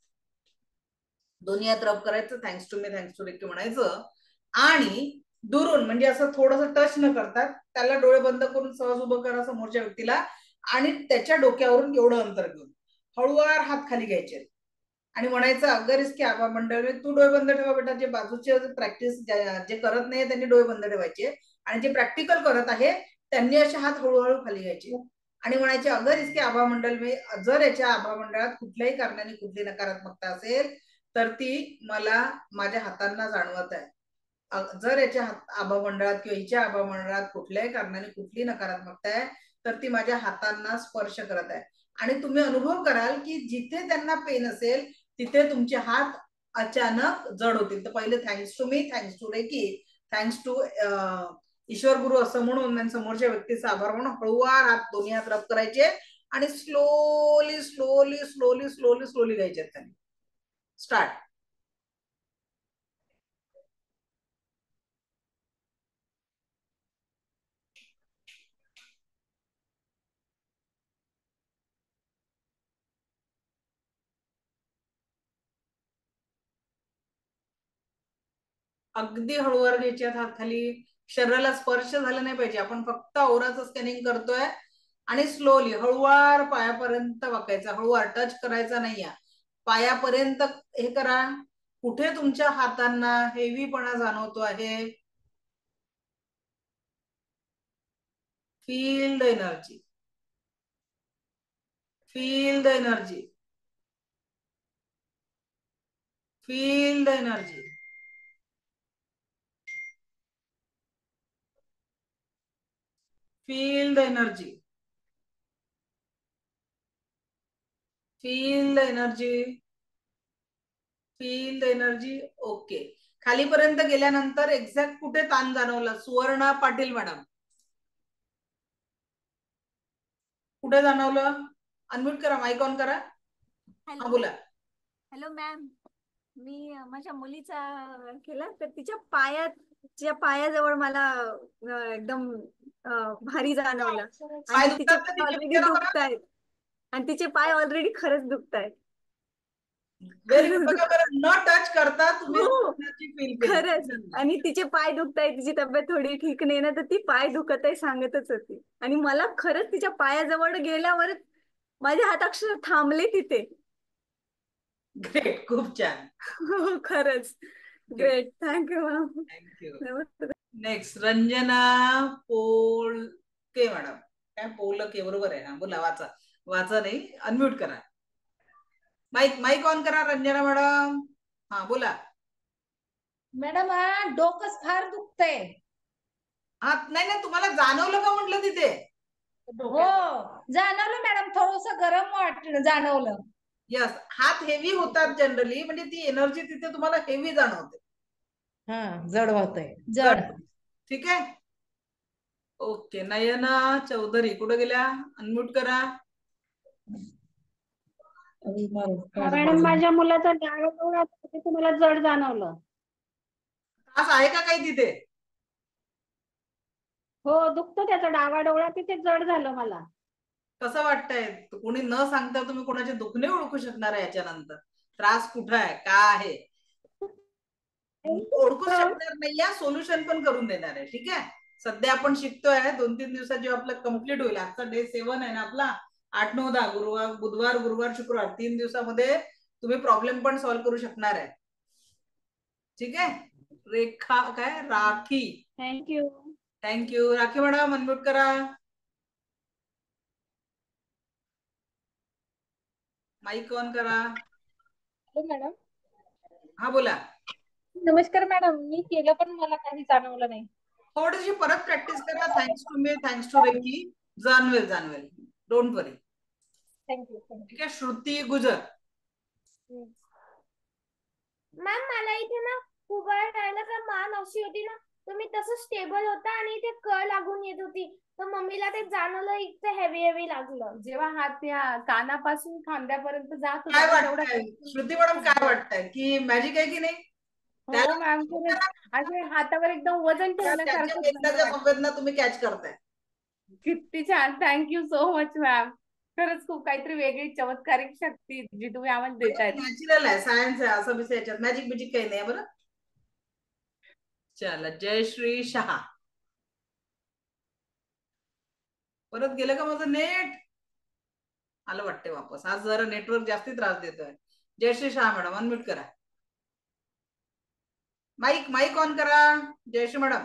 दोन्ही हात रब करायचं, thanks to me, thanks to Reiki म्हणायचं, आणि दुरून म्हणजे असं थोडंसं टच न करतात त्याला डोळे बंद करून सहज उभं करा समोरच्या व्यक्तीला, आणि त्याच्या डोक्यावरून एवढं अंतर घेऊन हळूवार हात खाली घ्यायचे आणि म्हणायचं अगर इसके आभा मंडळ में, तू डोळे बंद ठेवा बेटा, जे बाजूचे प्रॅक्टिस जे करत नाही त्यांनी डोळे बंद ठेवायचे, आणि जे प्रॅक्टिकल करत आहे त्यांनी असे हात हळूहळू खाली घ्यायचे आणि म्हणायचे अगर इसके आभा मंडळ में, जर याच्या आभा मंडळात कुठल्याही कारणाने कुठली नकारात्मकता असेल तर ती मला माझ्या हातांना जाणवत आहे. जर याच्या आभा मंडळात किंवा हिच्या आभा मंडळात कुठल्याही कारणाने कुठली नकारात्मकता आहे तर ती माझ्या हातांना स्पर्श करत आहे. आणि तुम्ही अनुभव कराल की जिथे त्यांना पेन असेल तिथे तुमचे हात अचानक जड होतील. तर पहिले thanks to me, thanks to recce, thanks to ईश्वर गुरु असं म्हणून समोरच्या व्यक्तीचा आभार म्हणून हळूवार हात दोन्ही हात रब करायचे आणि slowly slowly slowly slowly slowly घ्यायचे. त्यांनी स्टार्ट. अगदी हळूवार घ्यायचे हात खाली, शरीराला स्पर्श झाला नाही पाहिजे. आपण फक्त औराचं स्कॅनिंग करतोय आणि स्लोली हळूवार पायापर्यंत वाकायचा, हळूवार टच करायचा नाहीये, पायापर्यंत हे करा. कुठे तुमच्या हातांना हेवीपणा जाणवतो आहे, feel the energy, feel the energy, feel the energy, feel the energy, feel the energy, feel the energy. Okay. खालीपर्यंत गेल्यानंतर एक्झॅक्ट कुठे ताण जाणवला? सुवर्णा पाटील मॅडम, कुठे जाणवलं? अनम्यूट करा, माईक ऑन करा. हा बोला. हॅलो मॅम, मी माझ्या मुलीचा केला तर तिच्या पायात तिच्या पायाजवळ मला एकदम भारी जाणवलं पाय आणि तिचे दुखतात का पाय तिचे? ऑलरेडी विचारा बरं. दुखतायत आणि तिचे पाय ऑलरेडी खरंच दुखतायत. Very good. खरंच बघा दुखतायत. बरं, न टच करता तुम्ही हो फील केली. खरंच. आणि तिचे पाय दुखतायत, तिची तब्येत थोडी ठीक नाही ना, तर ती पाय दुखत आहे सांगतच होती. आणि मला खरंच तिच्या पायाजवळ गेल्यावर माझे हात अक्षर थांबले तिथे. ग्रेट, खूप छान. हो खरंच great. Thank you ma'am. Thank you. Next Ranjana Polke madam. काय पोलके बरोबर आहे ना? बोला, वाचा. वाचा नाही, अनम्यूट करा. माईक ऑन करा रंजना मॅडम. हा बोला. मॅडम डोकंच फार दुखतंय. हा नाही, तुम्हाला जाणवलं का म्हटलं तिथे? हो जाणवलं मॅडम, थोडस गरम वाटलं, जाणवलं. यस, हात हेवी होतात जनरली, म्हणजे ती एनर्जी तिथे तुम्हाला हेवी जाणवते. जड होतंय, जड. ठीक आहे. ओके. नयना चौधरी कुठे गेल्या? अनम्यूट करा. मॅडम माझ्या मुलाचा डावा डोळा तुम्हाला जड जाणवलं. त्रास आहे का काही तिथे? हो दुखतो त्याचा डावा डोळा, तिथे जड झालं मला. कसं वाटतंय? कोणी न सांगता तुम्ही कोणाचे दुखणे ओळखू शकणार आहे याच्यानंतर? त्रास कुठं आहे, का आहे ओळखू शकणार नाही, या सोल्युशन पण करून देणार आहे. ठीक आहे. सध्या आपण शिकतोय, 2-3 दिवसात जेव्हा आपलं कम्प्लीट होईल, आजचा डे 7 आहे ना आपला, 8, 9, 10 गुरुवार, बुधवार, गुरुवार, शुक्रवार, 3 दिवसामध्ये तुम्ही प्रॉब्लेम पण सॉल्व्ह करू शकणार आहे. ठीक आहे. रेखा काय rakhi. Thank you rakhi madam. Unmute करा. माईक ऑन करा. मॅडम हा बोला. नमस्कार मॅडम, मी केलं पण मला काही जाणवलं नाही. थोडीशी परत प्रॅक्टिस करा. Thanks to me, thanks to Reiki. जाणवेल. Don't worry. थँक्यू. ठीक आहे. श्रुती गुजर. मॅम मला इथे ना खूप वेळ राहिला का मान अशी होती ना, तुम्ही तसं स्टेबल होता आणि इथे कळ लागून येत होती, तर मम्मीला ते जाणवलं, इथे हेवी लागलं. जेव्हा हात या कानापासून खांद्यापर्यंत जात काय होता वाटतंय श्रुती मॅडम? काय वाटतंय की मॅजिक आहे की नाही? हो मॅम, असे हातावर एकदम वजन ठेवल्यासारखं त्याच्या संवेदना तुम्ही कॅच करताय. किती छान. Thank you so much ma'am. खरंच खूप काहीतरी वेगळी चमत्कारिक शक्ती जी तुम्ही आम्हाला देताय. नॅचरल आहे, सायन्स आहे, असं बिस याच्यात मॅजिक बिजिक काही नाही. बरं चला. जयश्री शहा. परत गेलं का माझं नेट? आलं वाटते वापस. आज जरा नेटवर्क जास्ती त्रास देतोय. जयश्री शहा मॅडम अनम्यूट करा. माईक ऑन करा जयश्री मॅडम.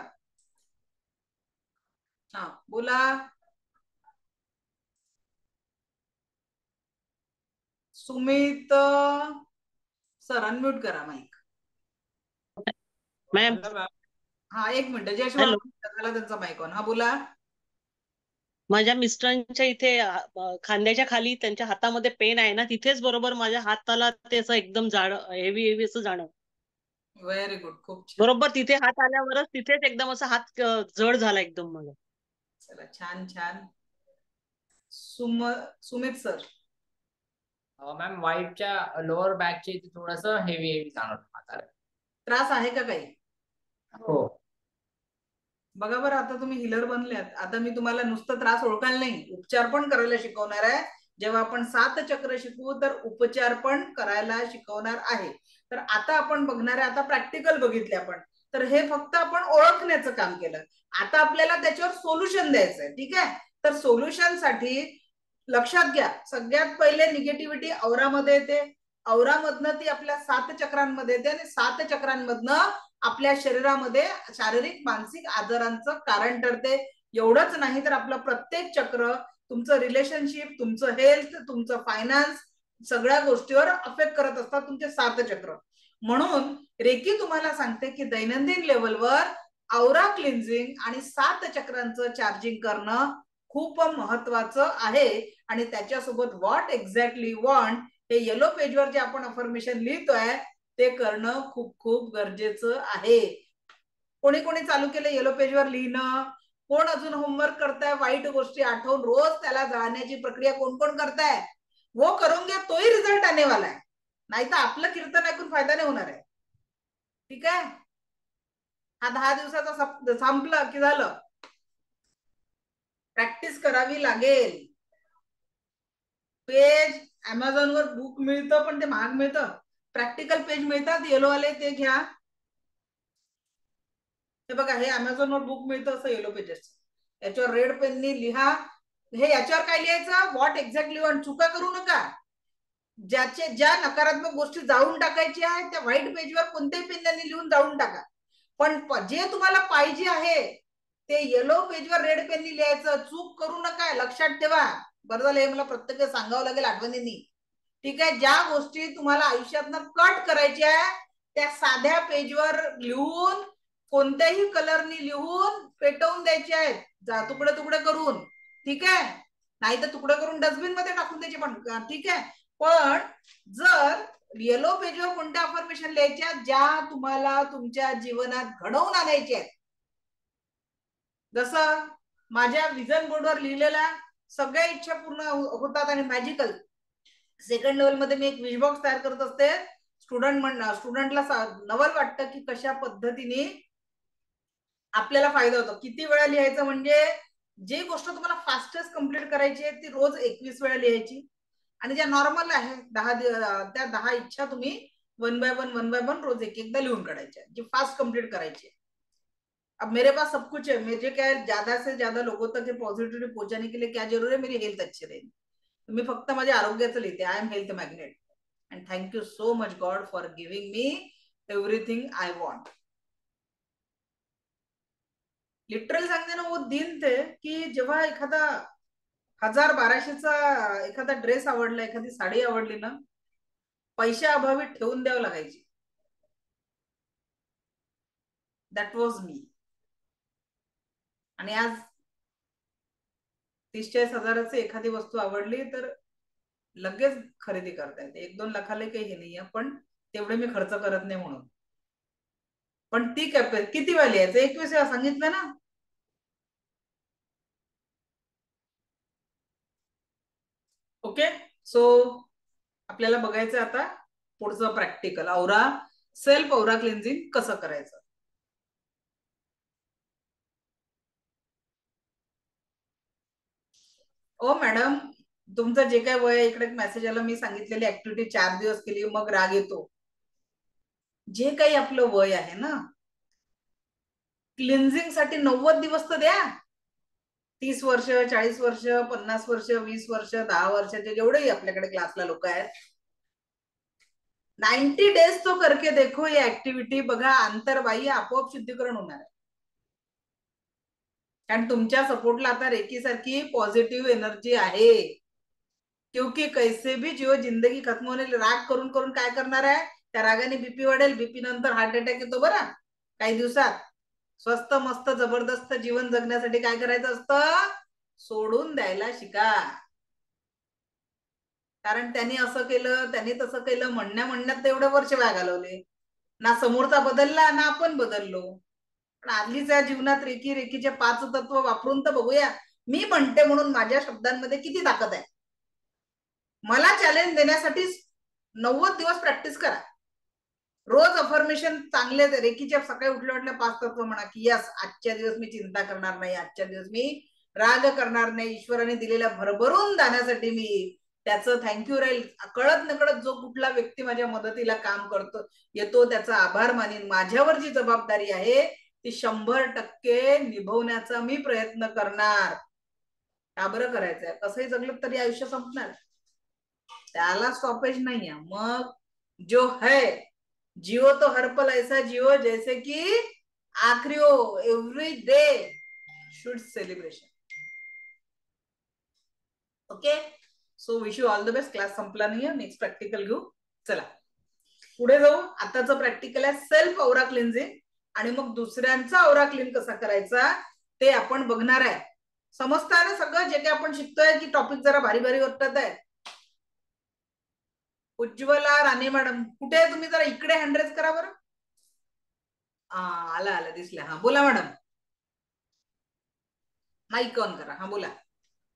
हा बोला. सुमित सर अनम्यूट करा माईक. मॅम हा एक मिनिट. जयश्री मॅडम झाला त्यांचा माईक ऑन. हा बोला. माझ्या मिस्टरांच्या इथे खांद्याच्या खाली त्यांच्या हातामध्ये पेन आहे ना, तिथेच बरोबर माझ्या हाताला ते असं एकदम जाड हेवी असं जाणवलं. Very good. खूप छान. बरोबर तिथे हात आल्यावरच तिथेच एकदम असा हात जड झाला एकदम मला. चला छान. सुमित सर. मॅम वाईटच्या लोअर बॅकचे इथे थोडस हेवी जाणवत हाताला. त्रास आहे का काही? हो. बघा बरं, आता तुम्ही हिलर बनल्यात. आता मी तुम्हाला नुसतं त्रास ओळखायला नाही, उपचार पण करायला शिकवणार आहे. जेव्हा आपण 7 चक्र शिकू तर उपचार पण करायला शिकवणार आहे. तर आता आपण बघणार आहे, आता प्रॅक्टिकल बघितले आपण, तर हे फक्त आपण ओळखण्याचं काम केलं. आता आपल्याला त्याच्यावर सोल्युशन द्यायचंय. ठीक आहे. तर सोल्युशन साठी लक्षात घ्या, सगळ्यात पहिले निगेटिव्हिटी औरामध्ये येते. औरामधनं ती आपल्या 7 चक्रांमध्ये येते आणि 7 चक्रांमधनं आपल्या शरीरामध्ये शारीरिक मानसिक आजारांचं कारण ठरते. एवढंच नाही तर आपलं प्रत्येक चक्र तुमचं रिलेशनशिप, तुमचं हेल्थ, तुमचं फायनान्स, सगळ्या गोष्टीवर अफेक्ट करत असतात तुमचे 7 चक्र. म्हणून रेकी तुम्हाला सांगते की दैनंदिन लेवलवर औरा क्लिन्झिंग आणि 7 चक्रांचं चार्जिंग करणं खूप महत्वाचं आहे. आणि त्याच्यासोबत व्हॉट एक्झॅक्टली वॉन्ट, हे येलो पेजवर जे आपण अफर्मेशन लिहितोय ते करणं खूप खूप गरजेचं आहे. कोणी चालू केलं येलो पेजवर लिहिणं? कोण अजून होमवर्क करताय? वाईट गोष्टी आठवून रोज त्याला जाळण्याची प्रक्रिया कोण करताय? वो करून घ्या, तोही रिझल्ट आने वाला आहे. नाही तर आपलं कीर्तन ऐकून फायदा नाही होणार आहे. ठीक आहे. हा 10 दिवसाचा संपला की झालं. प्रॅक्टिस करावी लागेल. पेज अमेझॉनवर बुक मिळतं, पण ते महाग मिळतं. प्रॅक्टिकल पेज मिळतात येलो वाले, ते घ्या. हे बघा, हे अमेझॉनवर बुक मिळतं असं येलो पेजेस. याच्यावर रेड पेननी लिहा. हे याच्यावर काय लिहायचं, व्हॉट एक्झॅक्टली वॉन्ट. चुका करू नका. ज्या नकारात्मक गोष्टी जाळून टाकायच्या आहेत त्या व्हाईट पेजवर कोणत्याही पेनने लिहून जाळून टाका. पण जे तुम्हाला पाहिजे आहे ते येलो पेजवर रेड पेननी लिहायचं. चूक करू नका, लक्षात ठेवा. बरं झालं, हे मला प्रत्येक सांगावं लागेल आठवणींनी. ठीक आहे. ज्या गोष्टी तुम्हाला आयुष्यातनं कट करायच्या त्या साध्या पेजवर लिहून, कोणत्याही कलरनी लिहून पेटवून द्यायचे आहेत, तुकडे तुकडे करून. ठीक आहे. नाही तर तुकडे करून डस्टबिन मध्ये टाकून द्यायचे पण. ठीक आहे. पण जर येलो पेजवर कोणत्या अफर्मेशन लिहायच्या ज्या तुम्हाला तुमच्या जीवनात घडवून आणायच्या आहेत, जसं माझ्या विजन बोर्डवर लिहिलेल्या सगळ्या इच्छा पूर्ण होतात आणि मॅजिकल. सेकंड लेवल मध्ये मी एक विश बॉक्स तयार करत असते. स्टुडंटला नवल वाटतं की कशा पद्धतीने आपल्याला फायदा होतो. किती वेळा लिहायचं, म्हणजे जी गोष्ट तुम्हाला फास्टेस्ट कम्प्लीट करायची आहे ती रोज 21 वेळा लिहायची, आणि ज्या नॉर्मल आहे 10 त्या 10 इच्छा तुम्ही वन बाय वन रोज एक एकदा लिहून काढायच्या, जी फास्ट कंप्लीट करायची. अब मेरे पास सब कुछ है, मुझे क्या है, ज्यादा से ज्यादा लोगों तक पॉझिटिव्हिटी पोहोचने के लिए क्या जरूर है, मेरी हेल्थ अच्छी रहेगी. मी फक्त माझ्या आरोग्याचं लिहिते. I am health magnet and thank you so much God for giving me everything I want. Literally सांगते ना, वो दिन थे की जेव्हा एखादा 1000-1200चा एखादा ड्रेस आवडला, एखादी साडी आवडली ना, पैशा अभावी ठेवून द्यावं लागायची. That was me. आणि आज 30-40 हजाराची एखादी वस्तू आवडली तर लगेच खरेदी करता येते. 1-2 लाखाला काही हे नाहीये, पण तेवढे मी खर्च करत नाही म्हणून. पण ती किती वेळा लिहायचं, 21 वेळा सांगितलं ना. ओके. सो आपल्याला बघायचं आता पुढचं प्रॅक्टिकल, सेल्फ औरा क्लिन्झिंग कसं करायचं. ओ मॅडम, तुमचं जे काय वय, इकडे मेसेज आला, मी सांगितलेली ऍक्टिव्हिटी 4 दिवस केली मग राग येतो. जे काही आपलं वय आहे ना, क्लिन्झिंग साठी 90 दिवस तर द्या. 30 वर्ष, 40 वर्ष, 50 वर्ष, 20 वर्ष, 10 वर्षाचे जेवढेही आपल्याकडे क्लासला लोक आहेत, 90 डेज तो करके देखो ये ऍक्टिव्हिटी. बघा, अंतर्बाह्य आपोआप शुद्धीकरण होणार आहे. कारण तुमच्या सपोर्टला आता रेकी सारखी पॉझिटिव्ह एनर्जी आहे. क्योंकि कैसे भी जीव जिंदगी खत्म होणे, राग करून करून काय करणार आहे, त्या रागाने बीपी वाढेल, बीपी नंतर हार्ट अटॅक येतो. बरं, काही दिवसात. स्वस्त मस्त जबरदस्त जीवन जगण्यासाठी काय करायचं असतं, सोडून द्यायला शिका. कारण त्यांनी असं केलं, त्यांनी तसं केलं म्हणण्यात एवढे वर्ष वाया घालवले. ना समोरचा बदलला ना आपण बदललो. पण आधीच्या जीवनात रेकीचे 5 तत्व वापरून तर बघूया. मी म्हणते म्हणून माझ्या शब्दांमध्ये किती ताकद आहे. मला चॅलेंज देण्यासाठी 90 दिवस प्रॅक्टिस करा. रोज अफर्मेशन चांगले रेकीच्या सकाळी उठल्या 5 तत्व म्हणा की यस, आजच्या दिवस मी चिंता करणार नाही, आजच्या दिवस मी राग करणार नाही, ईश्वराने दिलेल्या भरभरून दाण्यासाठी मी त्याचं थँक्यू राहील. कळत नकळत जो कुठला व्यक्ती माझ्या मदतीला काम करतो येतो त्याचा आभार मानेन. माझ्यावर जी जबाबदारी आहे ती 100% निभवण्याचा मी प्रयत्न करणार. का बरं करायचंय, कसंही जगलं तरी आयुष्य संपणार, त्याला स्टॉपेज नाहीये. मग जो है जियो तो हर पल ऐसा जियो जैसे कि आखरी हो. Every day should celebration. Okay. So wish you all the best. Class संपला नाहीये, नेक्स्ट प्रॅक्टिकल घेऊ. चला पुढे जाऊ. आताचं प्रॅक्टिकल आहे सेल्फ औरा क्लिन्झिंग, आणि मग दुसऱ्यांचा औरा क्लीन कसा करायचा ते आपण बघणार आहे. समजतं ना सगळं जे काही आपण शिकतोय, की टॉपिक जरा भारी भारी वाटत आहे. उज्ज्वला राणे मॅडम कुठे आहे तुम्ही, जरा इकडे हँड रेज करा बरं. आला दिसल्या. हा बोला मॅडम, माईक ऑन करा. हा बोला.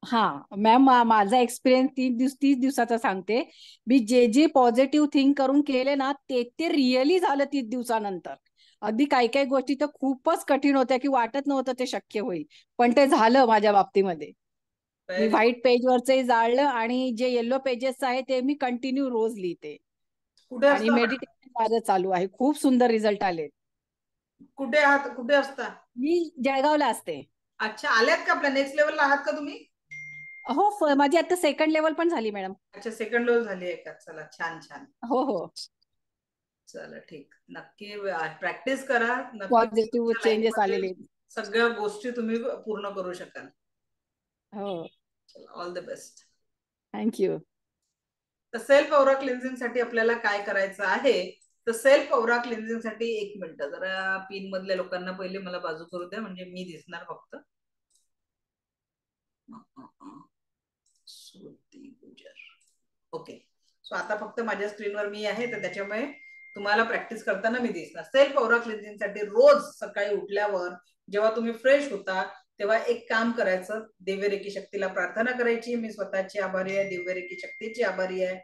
हा मॅम, माझा एक्सपिरियन्स 30 दिवसाचा सांगते. मी जे पॉझिटिव्ह थिंक करून केले ना ते रिअली झालं 30 दिवसानंतर. अगदी काही काही गोष्टी तर खूपच कठीण होत्या की वाटत नव्हतं ते शक्य होईल, पण ते झालं माझ्या बाबतीमध्ये. मी Very good. व्हाईट पेजवरचे जाळलं आणि जे येलो पेजेस आहे ते मी कंटिन्यू रोज लिहिते कुठे आणि असता मॅडम? मेडिटेशन माझं चालू आहे. खूप सुंदर रिझल्ट आले. कुठे आहात, कुठे असता? मी जळगावला असते. अच्छा, आल्यात का आपल्या नेक्स्ट लेवलला आहात का तुम्ही? हो, माझी आता सेकंड लेवल पण झाली मॅडम. अच्छा, सेकंड लेवल झाली आहे का? चला, छान छान. हो हो, चला ठीक, नक्की प्रॅक्टिस करा. नक्की पॉझिटिव्ह तुमच्या चेंजेस लाईफमध्ये आलेले. सगळ्या गोष्टी तुम्ही पूर्ण करू शकाल. हो, ऑल द बेस्ट. थँक्यू. तर सेल्फ औरा क्लिन्झिंग साठी आपल्याला काय करायचं आहे? तर सेल्फ औरा क्लिन्झिंग साठी 1 मिनिट जरा पिन मधल्या लोकांना पहिले मला बाजू करू द्या, म्हणजे मी दिसणार फक्त. ओके, सो आता फक्त माझ्या स्क्रीनवर मी आहे, तर त्याच्यामुळे तुम्हाला प्रॅक्टिस करताना मी दिसणार. सेल्फ औरा क्लिन्झिंग साठी रोज सकाळी उठल्यावर जेव्हा तुम्ही फ्रेश होता तेव्हा एक काम करायचं, दिव्य रेकी शक्तीला प्रार्थना करायची. मी स्वतःची आभारी आहे, दिव्य रेकी शक्तीची आभारी आहे,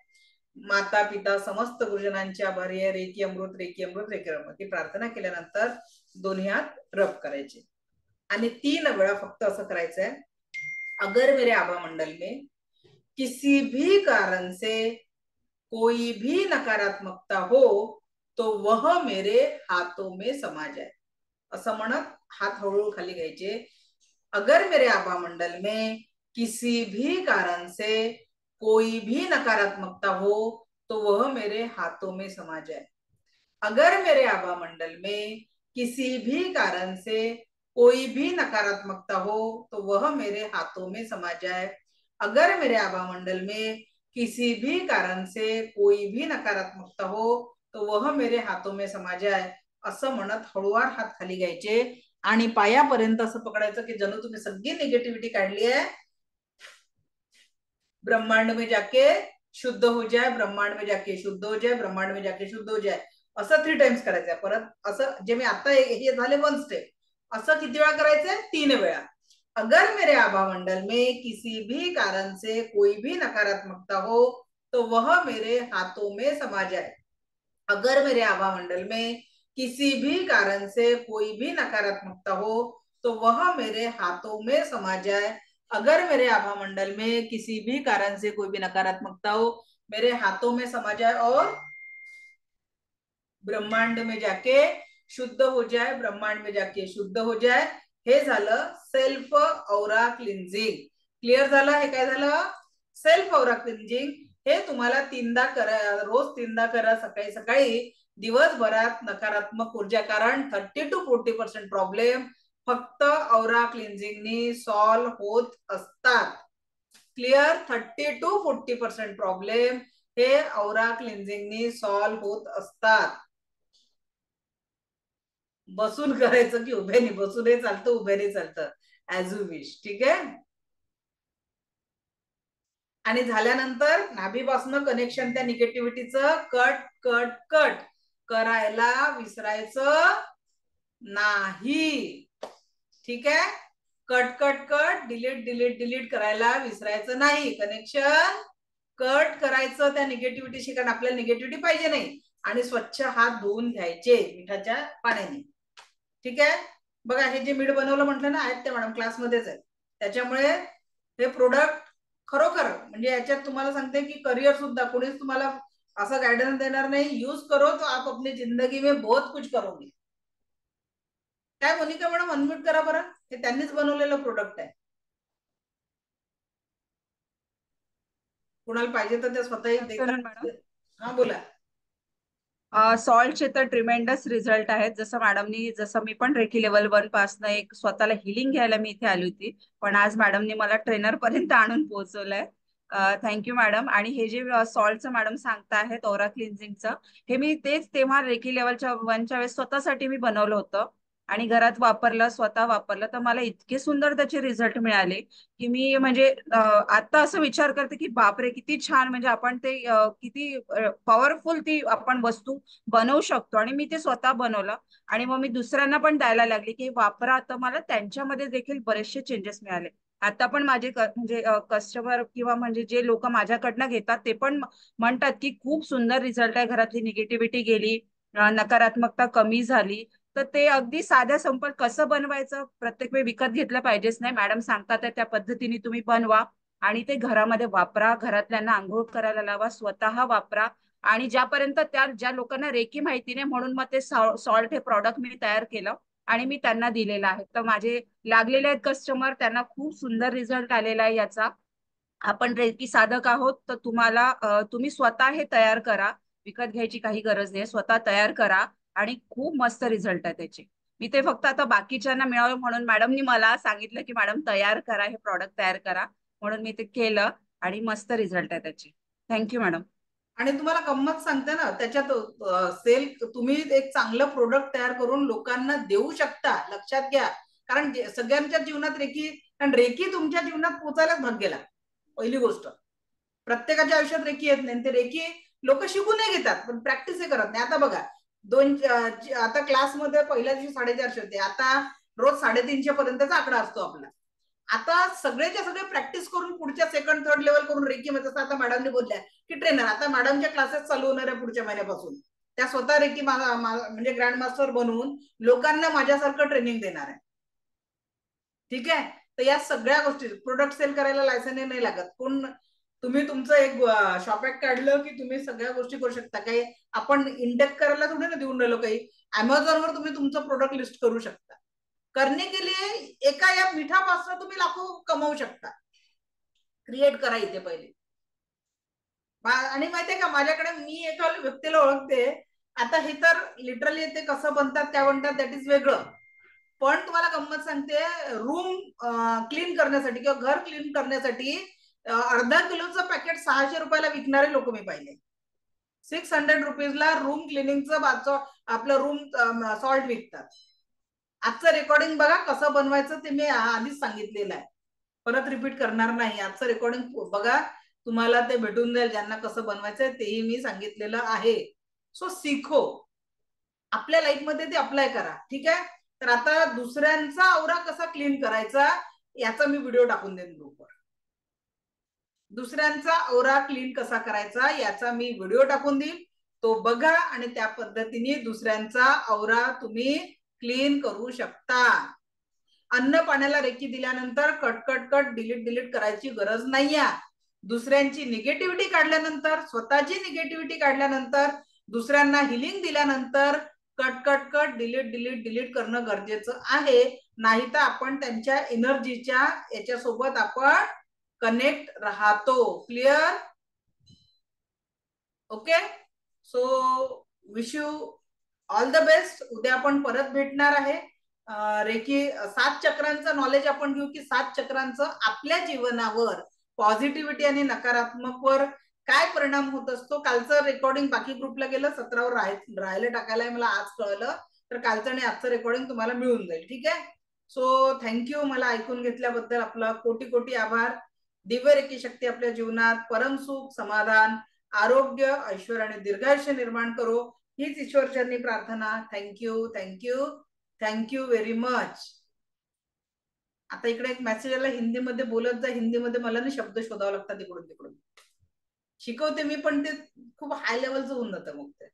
माता पिता समस्त गुरुजनांची आभारी आहे. रेकी अमृत, रेकी अमृत, रेकी अमृत ही प्रार्थना केल्यानंतर दोन्ही हात रब करायचे आणि 3 वेळा फक्त असं करायचंय, अगर मेरे आभा मंडल में किसी भी कारण से कोई भी नकारात्मकता हो तो वह मेरे हाथों में समा जाए. असं म्हणत हात हळूहळू खाली घ्यायचे. अगर मेरे आभा मंडल में किसी भी कारण से कोई भी नकारात्मकता हो तो वह मेरे हाथों में समा जाए. अगर मेरे आभा मंडल में किसी भी कारण से कोई भी नकारात्मकता हो तो वह मेरे हाथों में समा जाए. अगर मेरे आभा मंडल में किसी भी कारण से कोई भी नकारात्मकता हो तो वह मेरे हाथों में समा जाए. असं म्हणत हळूवार हात खाली घ्यायचे आणि पायापर्यंत असं पकडायचं की जणू तुम्ही सगळी निगेटिव्हिटी काढली आहे. ब्रह्मांड में जाके शुद्ध हो जाए, ब्रह्मांड में जाके शुद्ध हो जाए, ब्रह्मांड में जाके शुद्ध हो जाए. असं 3 टाइम्स करायचंय. परत असं जे मी आता हे झाले 1 स्टेप, असं किती वेळा करायचंय? 3 वेळा. अगर मेरे आभा मंडल में किसी भी कारण से कोई भी नकारात्मकता हो तो वह मेरे हाथों में समा जाए. अगर मेरे आभा मंडल में किसी भी कारण से कोई भी नकारात्मकता हो तो वह मेरे हाथों में समा जाए. अगर मेरे आभा मंडल में किसी भी कारण से कोई भी नकारात्मकता हो मेरे हाथों में समा जाए और ब्रह्मांड में जाके शुद्ध हो जाए, ब्रह्मांड में जाके शुद्ध हो जाए. हे झालं सेल्फ औरा क्लिन्झिंग. क्लिअर झालं? हे काय झालं? सेल्फ औरा क्लिन्झिंग. हे तुम्हाला 3दा करा, रोज 3दा करा, सकाळी सकाळी. दिवसभरात नकारात्मक ऊर्जा, कारण 30 to 40% प्रॉब्लेम फक्त औरा क्लिन्झिंगनी सॉल्व्ह होत असतात. क्लिअर? 30 to 40% प्रॉब्लेम हे औरा क्लिन्झिंगनी सॉल्व्ह होत असतात. बसून करायचं की उभ्याने? बसूनही चालतं, उभ्याने चालतं, ऍज यू विश. ठीक आहे. आणि झाल्यानंतर नाभीपासून कनेक्शन त्या निगेटिव्हिटीचं कट कट कट करायला विसरायचं नाही. ठीक आहे. Cut cut cut, delete delete delete करायला विसरायचं नाही. कनेक्शन कट करायचं त्या निगेटिव्हिटीशी, कारण आपल्याला निगेटिव्हिटी पाहिजे नाही. आणि स्वच्छ हात धुवून घ्यायचे मिठाच्या पाण्याने. ठीक आहे. बघा, हे जे मीठ बनवलं म्हटलं ना, आहेत ते मॅडम क्लासमध्येच आहेत. त्याच्यामुळे हे प्रोडक्ट खरोखर म्हणजे याच्यात तुम्हाला सांगते की करिअर सुद्धा कोणीच तुम्हाला असं गायडन्स देणार नाही. यूज करो तो आप अपनी जिंदगी में बहुत कुछ करोगे. काय मोनिका मॅडम, अनम्यूट करा बरं. हे त्यांनीच बनवलेलं प्रोडक्ट आहे. कोणाला पाहिजे तर ते स्वतः देतात. हा बोला. सॉल्टचे तर ट्रिमेंडस रिझल्ट आहेत. जसं मी पण रेकी लेवल 1 पासनं एक स्वतःला हिलिंग घ्यायला मी इथे आली होती, पण आज मॅडमनी मला ट्रेनर पर्यंत आणून पोहोचवलंय. Thank you madam. आणि हे जे सॉल्टचं मॅडम सांगतायत औरा क्लिन्झिंगचं, हे मी तेव्हा रेकी लेवलच्या 1च्या वेळेस स्वतःसाठी मी बनवलं होतं आणि घरात वापरलं, स्वतः वापरलं, तर मला इतके सुंदर त्याचे रिझल्ट मिळाले की मी म्हणजे आता असं विचार करते की बापरे, किती छान, म्हणजे आपण ते किती पॉवरफुल ती आपण वस्तू बनवू शकतो. आणि मी ते स्वतः बनवलं आणि मग मी दुसऱ्यांना पण द्यायला लागली की वापरा. आता मला त्यांच्यामध्ये देखील बरेचसे चेंजेस मिळाले. आता पण माझे म्हणजे कस्टमर किंवा म्हणजे जे लोक माझ्याकडनं घेतात ते पण म्हणतात की खूप सुंदर रिझल्ट आहे, घरातली निगेटिव्हिटी गेली, नकारात्मकता कमी झाली. तर ते अगदी साध्या संपल कसं बनवायचं, प्रत्येक वेळी विकत घेतलं पाहिजेच नाही, मॅडम सांगतात त्या पद्धतीने तुम्ही बनवा आणि ते घरामध्ये वापरा, घरातल्यांना आंघोळ करायला लावा, स्वतः वापरा. आणि ज्यापर्यंत ज्या लोकांना रेकी माहिती नाही म्हणून मग ते सॉल्ट हे प्रॉडक्ट मी तयार केलं आणि मी त्यांना दिलेलं आहे. तर माझे लागलेले आहेत कस्टमर, त्यांना खूप सुंदर रिझल्ट आलेला आहे याचा. आपण रेकी साधक आहोत तर तुम्ही स्वतः हे तयार करा, विकत घ्यायची काही गरज नाही, स्वतः तयार करा आणि खूप मस्त रिझल्ट आहे त्याचे. मी ते फक्त आता बाकीच्यांना मिळावं म्हणून मॅडमनी मला सांगितलं की मॅडम तयार करा, हे प्रॉडक्ट तयार करा, म्हणून मी ते केलं आणि मस्त रिझल्ट आहे त्याचे. Thank you madam. आणि तुम्हाला गंमत सांगते ना, त्याच्यात सेल तुम्ही एक चांगलं प्रोडक्ट तयार करून लोकांना देऊ शकता, लक्षात घ्या. कारण सगळ्यांच्या जीवनात रेकी तुमच्या जीवनात पोचायलाच भाग गेला. पहिली गोष्ट, प्रत्येकाच्या आयुष्यात रेकी येत नाही, ते रेकी लोक शिकूनही घेतात पण प्रॅक्टिस करत नाही. आता बघा, आता क्लासमध्ये पहिल्या दिवशी 450 होते, आता रोज 350 पर्यंतचा आकडा असतो आपला. आता सगळेच्या सगळे प्रॅक्टिस करून पुढच्या सेकंड थर्ड लेवल करून रेकी मध्ये, जसं आता मॅडमने बोलल्या की ट्रेनर, आता मॅडमच्या क्लासेस चालू होणार आहे पुढच्या महिन्यापासून, त्या स्वतः रेकी म्हणजे ग्रँड मास्टर बनवून लोकांना माझ्यासारखं ट्रेनिंग देणार आहे. ठीक आहे, तर या सगळ्या गोष्टी, प्रोडक्ट सेल करायला लायसन्स नाही लागत. कोण तुम्ही तुमचं एक शॉप ऍक्ट काढलं की तुम्ही सगळ्या गोष्टी करू शकता. काही आपण इंडेक्स करायला थोडी ना देऊन राहिलो, काही अमेझॉनवर तुम्ही तुमचं प्रोडक्ट लिस्ट करू शकता. करने के लिए एका या मिठापासून तुम्ही लाखो कमवू शकता. क्रिएट करा इथे पहिले. आणि माहितीये का, माझ्याकडे मी एका व्यक्तीला ओळखते, आता हे तर लिटरली ते कसं बनतात काय बनतात दॅट इज वेगळं, पण तुम्हाला गंमत सांगते, रूम क्लीन करण्यासाठी किंवा घर क्लीन करण्यासाठी अर्धा किलोचं पॅकेट 600 रुपयाला विकणारे लोक मी पाहिले. 600 रुपीजला रूम क्लिनिंगचं आपलं रूम सॉल्ट विकतात. आजचं रेकॉर्डिंग बघा कसं बनवायचं, ते मी आधीच सांगितलेलं आहे, परत रिपीट करणार नाही. आजचं रेकॉर्डिंग बघा, तुम्हाला ते भेटून जाईल, ज्यांना कसं बनवायचं तेही मी सांगितलेलं आहे. सो शिको, आपल्या लाईफ मध्ये ते अप्लाय करा. ठीक आहे, तर आता दुसऱ्यांचा आवरा कसा क्लीन करायचा याचा मी व्हिडिओ टाकून देईन ग्रुपवर. दुसऱ्यांचा आवरा क्लीन कसा करायचा याचा मी व्हिडिओ टाकून देईन, तो बघा आणि त्या पद्धतीने दुसऱ्यांचा आवरा तुम्ही क्लीन करू शकता. अन्न पाण्याला रेकी दिल्यानंतर कट डिलीट करायची गरज नाहीये. दुसऱ्यांची निगेटिव्हिटी काढल्यानंतर, स्वतःची निगेटिव्हिटी काढल्यानंतर, दुसऱ्यांना हिलिंग दिल्यानंतर कट डिलीट करणं गरजेचं आहे. नाही तर आपण त्यांच्या एनर्जीच्या याच्यासोबत आपण कनेक्ट राहतो. Clear? Okay, so wish you all the best. उद्या आपण परत भेटणार आहे. रेकी 7 चक्रांचं नॉलेज आपण घेऊ की 7 चक्रांचं आपल्या जीवनावर, पॉझिटिव्हिटी आणि नकारात्मकवर काय परिणाम होत असतो. कालचं रेकॉर्डिंग बाकी ग्रुपला गेलं, 17वर राहायला टाकायला मला आज कळलं, तर कालचं आणि आजचं रेकॉर्डिंग तुम्हाला मिळून जाईल. ठीक आहे, सो थँक्यू. मला ऐकून घेतल्याबद्दल आपला कोटी आभार. दिव्य रेकी शक्ती आपल्या जीवनात परम सुख, समाधान, आरोग्य, ऐश्वर्य आणि दीर्घायुष्य निर्माण करो, हीच ईश्वरचरणी प्रार्थना. Thank you very much. आता इकडे एक मेसेज आला, हिंदीमध्ये बोलत जा. हिंदीमध्ये मला ना शब्द शोधावे लागतात तिकडून. शिकवते मी पण ते खूप हाय लेवलचं होऊन जातं मग ते.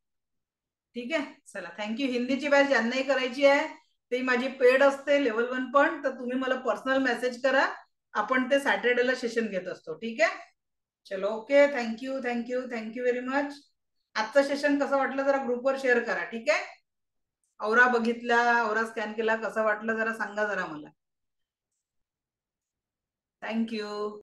ठीक आहे, चला थँक्यू. हिंदीची बॅच ज्यांनाही करायची आहे ते माझी पेड असते लेवल 1 पण, तर तुम्ही मला पर्सनल मेसेज करा, आपण ते सॅटर्डेला सेशन घेत असतो. ठीक आहे, चलो ओके. Thank you very much. आजचं सेशन कसं वाटलं जरा ग्रुपवर शेअर करा. ठीक आहे, औरा बघितला, औरा स्कॅन केला, कसं वाटलं जरा सांगा जरा मला. थँक्यू.